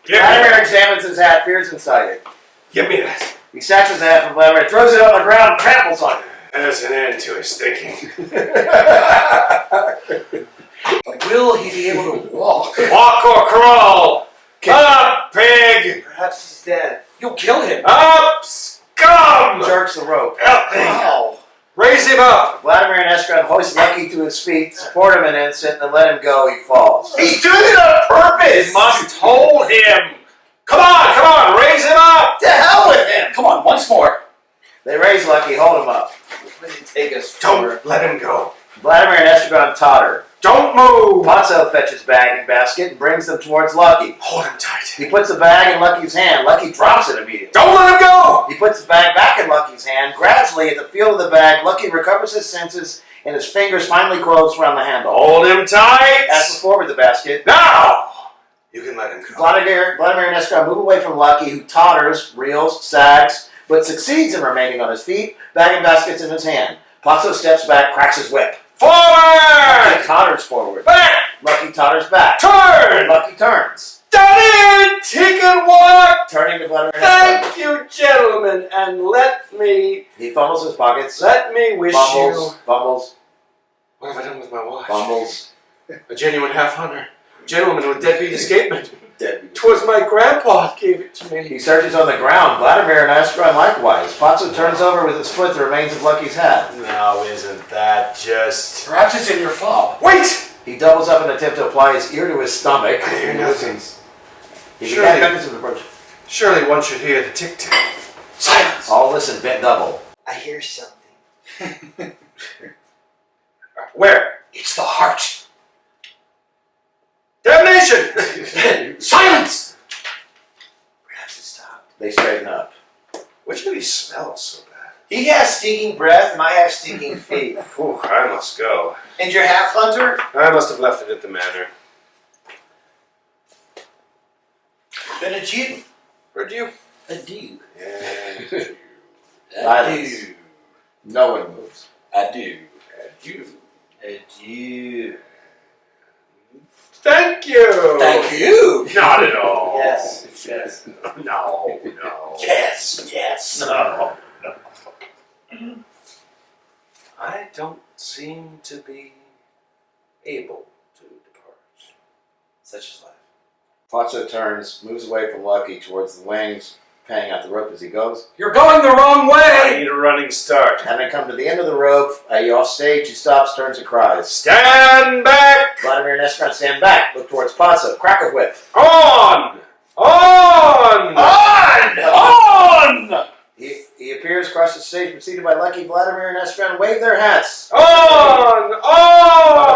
S1: Vladimir examines his hat, peers inside it.
S2: Give me that.
S1: He snatches the hat from Vladimir, throws it on the ground, and tramples on it.
S2: There's an end to his thinking.
S3: Will he be able to walk?
S2: Walk or crawl. Up, pig.
S5: Perhaps he's dead.
S3: You'll kill him.
S2: Up, scum.
S1: Jerks the rope.
S2: Help me.
S3: Wow.
S2: Raise him up.
S1: Vladimir and Estragon hoist Lucky to his feet, support him an instant, and let him go. He falls.
S2: He's doing it on purpose. You must hold him. Come on, raise him up.
S1: To hell with him!
S3: Come on, once more.
S1: They raise Lucky, hold him up.
S5: What did he take us for?
S2: Don't let him go.
S1: Vladimir and Estragon totter.
S2: Don't move.
S1: Pozzo fetches bag and basket and brings them towards Lucky.
S2: Hold him tight.
S1: He puts the bag in Lucky's hand. Lucky drops it immediately.
S2: Don't let him go.
S1: He puts the bag back in Lucky's hand. Gradually, at the feel of the bag, Lucky recovers his senses and his fingers finally close around the handle.
S2: Hold him tight.
S1: As before with the basket.
S2: Now. You can let him go.
S1: Vladimir and Estragon move away from Lucky, who totters, reels, sags, but succeeds in remaining on his feet, bag and baskets in his hand. Pozzo steps back, cracks his whip.
S2: Forward!
S1: Lucky totters forward.
S2: Back!
S1: Lucky totters back.
S2: Turn!
S1: Lucky turns.
S2: Down! He can walk!
S1: Turning to Vladimir and Estragon.
S5: Thank you, gentlemen, and let me
S1: He fumbles his pockets.
S5: wish
S1: Fumbles.
S2: What have I done with my watch?
S1: Fumbles.
S2: A genuine half-hunter. Gentleman with deadbeat escapement.
S1: dead.
S2: 'Twas my grandpa gave it to me.
S1: He searches on the ground. Vladimir and Estragon likewise. Pozzo turns over with his foot the remains of Lucky's hat.
S4: Now, isn't that just...
S3: Perhaps it's in your fob.
S2: Wait!
S1: He doubles up in an attempt to apply his ear to his stomach.
S2: I hear nothing.
S1: He
S2: Surely-
S1: began to approach.
S2: Surely one should hear the tic-tac.
S3: Silence!
S1: All listen, bent double.
S5: I hear something.
S2: Where?
S3: It's the heart.
S2: Damnation!
S3: Silence!
S5: Perhaps it stopped.
S1: They straighten up.
S2: Which of these smells so bad?
S5: He has stinking breath, and I have stinking feet.
S2: Whew, I must go.
S5: And your half hunter?
S2: I must have left it at the manor.
S5: Then adieu.
S2: Where'd you?
S5: Adieu.
S2: Yeah.
S1: Silence. No one moves.
S3: Adieu.
S2: You.
S5: Adieu.
S2: Thank you!
S3: Thank you!
S2: Not at all.
S5: Yes.
S2: Yes. No, no.
S3: Yes, yes.
S2: No. I don't seem to be able to depart.
S5: Such is life.
S1: Pozzo turns, moves away from Lucky towards the wings, panning out the rope as he goes.
S3: You're going the wrong
S2: I
S3: way!
S2: need a running start.
S1: Having come to the end of the rope, off stage, he stops, turns, and cries.
S2: Stand back!
S1: Vladimir and Estragon stand back, look towards Pozzo. Crack a whip.
S2: On! On!
S3: On! On!
S1: He appears across the stage, preceded by Lucky. Vladimir and Estragon wave their hats.
S2: On!
S1: On the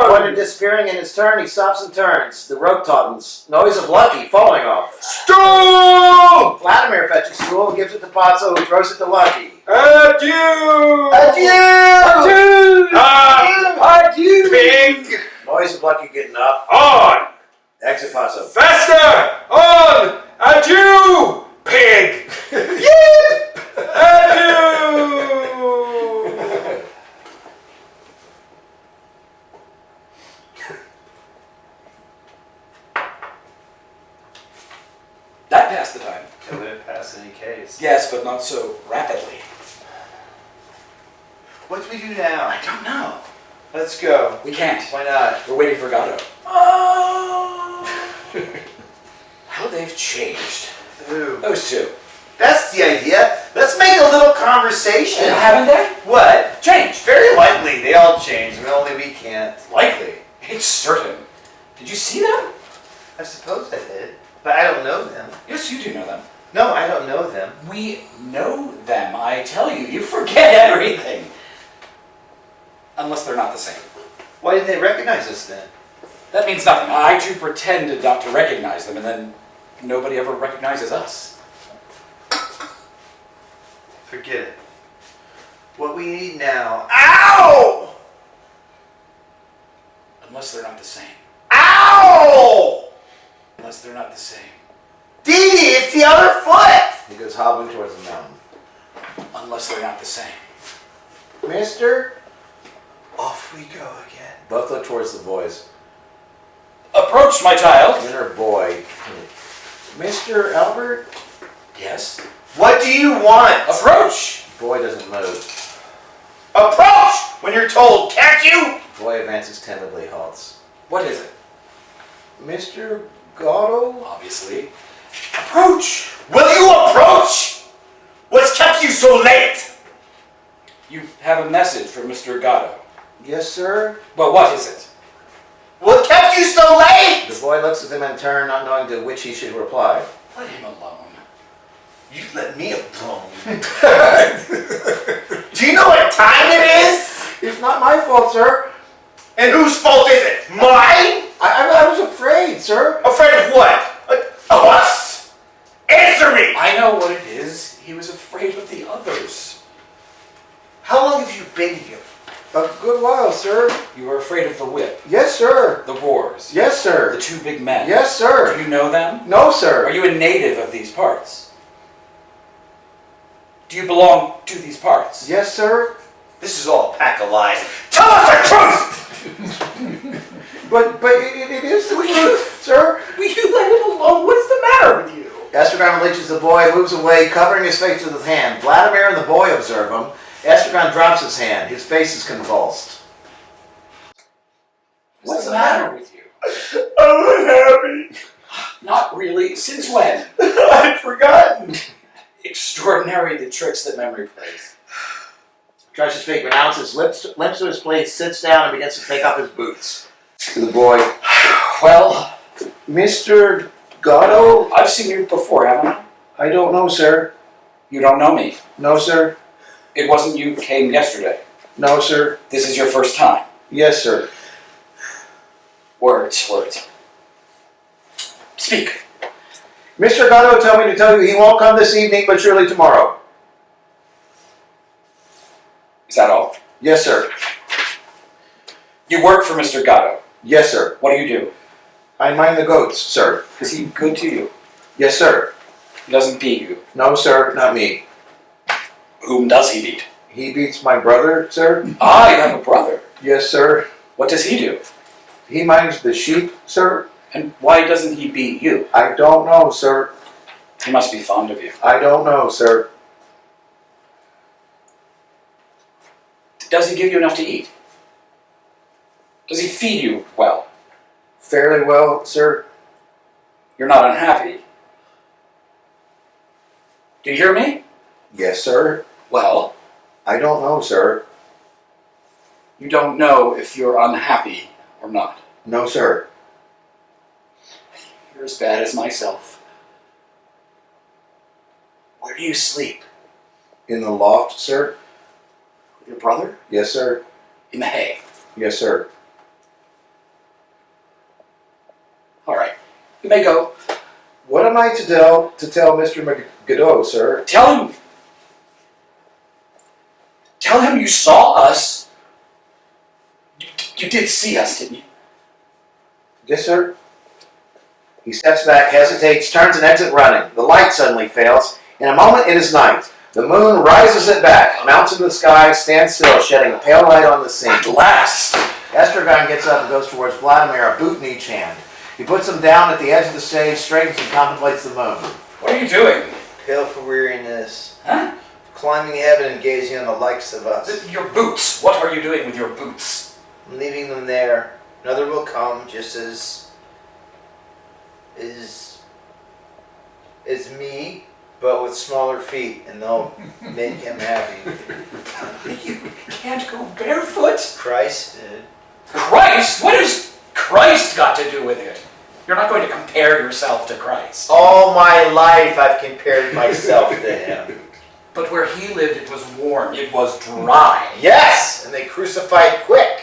S1: point
S2: On!
S1: of disappearing in his turn, he stops and turns. The rope tautens. Noise of Lucky falling off.
S2: Stool!
S1: Vladimir fetches stool and gives it to Pozzo, who throws it to Lucky.
S2: Adieu!
S1: Adieu!
S2: Adieu! Pig!
S1: Noise of Lucky getting up.
S2: On!
S1: Exit Pozzo.
S2: Faster! On! Adieu! Pig! Yip! Adieu!
S3: That passed the time.
S4: It wouldn't pass any case.
S3: Yes, but not so rapidly.
S5: What do we do now?
S3: I don't know.
S5: Let's go.
S3: We can't.
S5: Why not?
S3: We're waiting for Godot.
S5: Oh!
S3: How they've changed.
S5: Ooh.
S3: Those two.
S5: That's the idea. Let's make a little conversation.
S3: Haven't they?
S5: What?
S3: Changed.
S5: Very likely they all change, but only we can't.
S3: Likely. It's certain. Did you see them?
S5: I suppose I did, but I don't know them.
S3: Yes, you do know them.
S5: No, I don't know them.
S3: We know them, I tell you. You forget everything. Unless they're not the same.
S5: Why didn't they recognize us then?
S3: That means nothing. I too pretended not to recognize them, and then nobody ever recognizes us.
S5: Forget it. What we need now. Ow!
S3: Unless they're not the same.
S5: Ow!
S3: Unless they're not the same.
S5: Dee Dee, it's the other foot!
S1: He goes hobbling towards the mountain.
S3: Unless they're not the same.
S1: Mister?
S5: Off we go again.
S1: Both look towards the boys.
S3: Approach, my child.
S1: Inner boy. Mr. Albert?
S3: Yes.
S5: What do you want?
S3: Approach.
S1: Boy doesn't move.
S5: Approach when you're told, can't you?
S1: Boy advances timidly, halts.
S3: What is it?
S1: Mr. Godot?
S3: Obviously. Approach.
S5: Will you approach? What's kept you so late?
S3: You have a message from Mr. Godot.
S1: Yes, sir?
S3: But what is it?
S5: What kept you so late?
S1: The boy looks at them in turn, not knowing to which he should reply.
S3: Let him alone.
S5: You let me alone. Do you know what time it is?
S1: It's not my fault, sir.
S5: And whose fault is it? Mine?
S1: I was afraid, sir.
S5: Afraid of what? Of us? Answer me!
S3: I know what it is. He was afraid of the others.
S5: How long have you been here?
S1: A good while, sir.
S3: You were afraid of the whip,
S1: Yes, sir.
S3: the wars,
S1: Yes,
S3: the
S1: sir.
S3: two big men.
S1: Yes,
S3: Do
S1: sir.
S3: you know them?
S1: No,
S3: Are
S1: sir.
S3: you a native of these parts? Do you belong to these parts?
S1: Yes, sir.
S5: This is all a pack of lies. Tell us the truth!
S1: But it is the truth, sir.
S3: Will you let him alone? What is the matter with you?
S1: Estragon reaches the boy, moves away, covering his face with his hand. Vladimir and the boy observe him. Estragon drops his hand. His face is convulsed.
S3: What's the matter with you?
S5: I'm unhappy.
S3: Not really. Since when?
S2: I'd forgotten.
S3: Extraordinary the tricks that memory plays.
S1: Tries to speak, renounces, limps to his place, sits down, and begins to take off his boots. To the boy,
S3: Well,
S1: Mr. Godot?
S3: I've seen you before, haven't I?
S1: I don't know, sir.
S3: You don't know me.
S1: No, sir.
S3: It wasn't you who came yesterday.
S1: No, sir.
S3: This is your first time.
S1: Yes, sir.
S3: Words. Speak.
S1: Mr. Godot told me to tell you he won't come this evening, but surely tomorrow.
S3: Is that all?
S1: Yes, sir.
S3: You work for Mr. Godot.
S1: Yes, sir.
S3: What do you do?
S1: I mind the goats, sir.
S3: Is he good to you?
S1: Yes, sir.
S3: He doesn't beat you.
S1: No, sir, not me.
S3: Whom does he beat?
S1: He beats my brother, sir.
S3: Ah, you have a brother.
S1: Yes, sir.
S3: What does he do?
S1: He minds the sheep, sir.
S3: And why doesn't he beat you?
S1: I don't know, sir.
S3: He must be fond of you.
S1: I don't know, sir.
S3: Does he give you enough to eat? Does he feed you well?
S1: Fairly well, sir.
S3: You're not unhappy. Do you hear me?
S1: Yes, sir.
S3: Well,
S1: I don't know, sir.
S3: you don't know if you're unhappy or not.
S1: No, sir.
S3: You're as bad as myself. Where do you sleep?
S1: In the loft, sir.
S3: With your brother?
S1: Yes, sir.
S3: In the hay.
S1: Yes, sir.
S3: All right. You may go.
S1: What am I to tell Mr. Godot, sir?
S3: Tell him you saw us. You did see us, didn't you?
S1: Yes, sir. He steps back, hesitates, turns and exits running. The light suddenly fails. In a moment, it is night. The moon rises it back, mounts into the sky, stands still, shedding a pale light on the scene.
S3: At last!
S1: Estragon gets up and goes towards Vladimir, a boot in each hand. He puts them down at the edge of the stage, straightens and contemplates the moon.
S3: What are you doing?
S5: Pale for weariness,
S3: Huh?
S5: climbing heaven and gazing on the likes of us.
S3: Your boots. What are you doing with your boots?
S5: I'm leaving them there. Another will come, just as me, but with smaller feet, and they'll make him happy.
S3: You can't go barefoot.
S5: Christ did.
S3: Christ? What has Christ got to do with it? You're not going to compare yourself to Christ.
S5: All my life I've compared myself to him.
S3: But where he lived, it was warm. It was dry.
S5: Yes, and they crucified quick.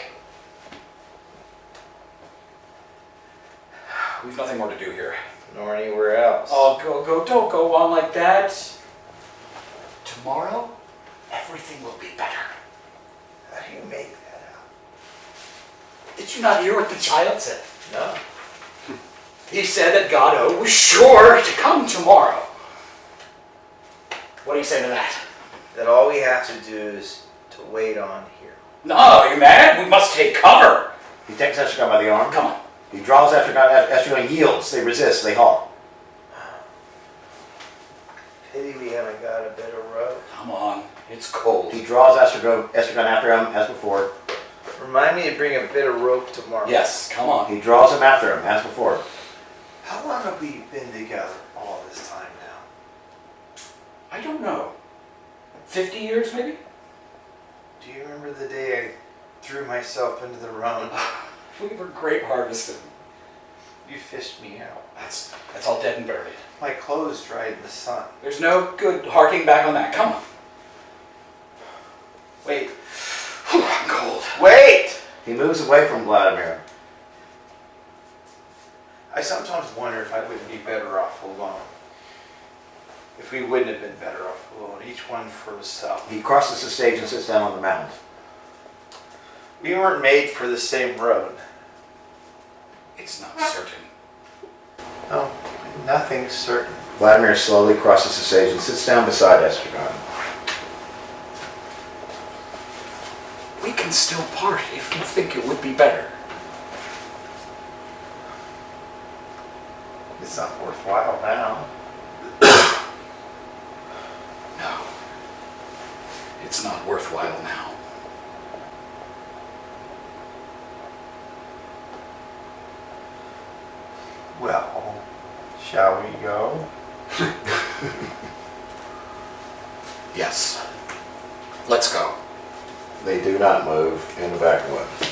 S3: We've nothing more to do here.
S5: Nor anywhere else.
S3: Oh, go. Don't go on like that. Tomorrow, everything will be better.
S5: How do you make that out?
S3: Did you not hear what the child said?
S5: No.
S3: He said that Godot was sure to come tomorrow. What do you say to that?
S5: That all we have to do is to wait on here.
S3: No, are you mad? We must take cover.
S1: He takes Estragon by the arm.
S3: Come on.
S1: He draws Estragon. Estragon yields. They resist. They halt.
S5: Pity we haven't got a better rope.
S3: Come on. It's cold.
S1: He draws Estragon after him, as before.
S5: Remind me to bring a bit of rope tomorrow.
S3: Yes, come on.
S1: He draws him after him, as before.
S4: How long have we been together all this time now?
S3: I don't know. 50 years, maybe?
S4: Do you remember the day I threw myself into the Rhone?
S3: We were grape harvesting.
S4: You fished me out.
S3: That's all dead and buried.
S4: My clothes dried in the sun.
S3: There's no good harking back on that. Come on.
S4: Wait.
S3: Whew, I'm cold.
S4: Wait!
S1: He moves away from Vladimir.
S4: I sometimes wonder if I wouldn't be better off alone. If we wouldn't have been better off alone, each one for himself.
S1: He crosses the stage and sits down on the mound.
S4: We weren't made for the same road.
S3: It's not certain.
S4: No, nothing's certain.
S1: Vladimir slowly crosses the stage and sits down beside Estragon.
S3: We can still part if you think it would be better.
S4: It's not worthwhile now.
S3: No. It's not worthwhile now.
S4: Well,
S2: Shall we go?
S3: Yes. Let's go.
S1: They do not move in the back one.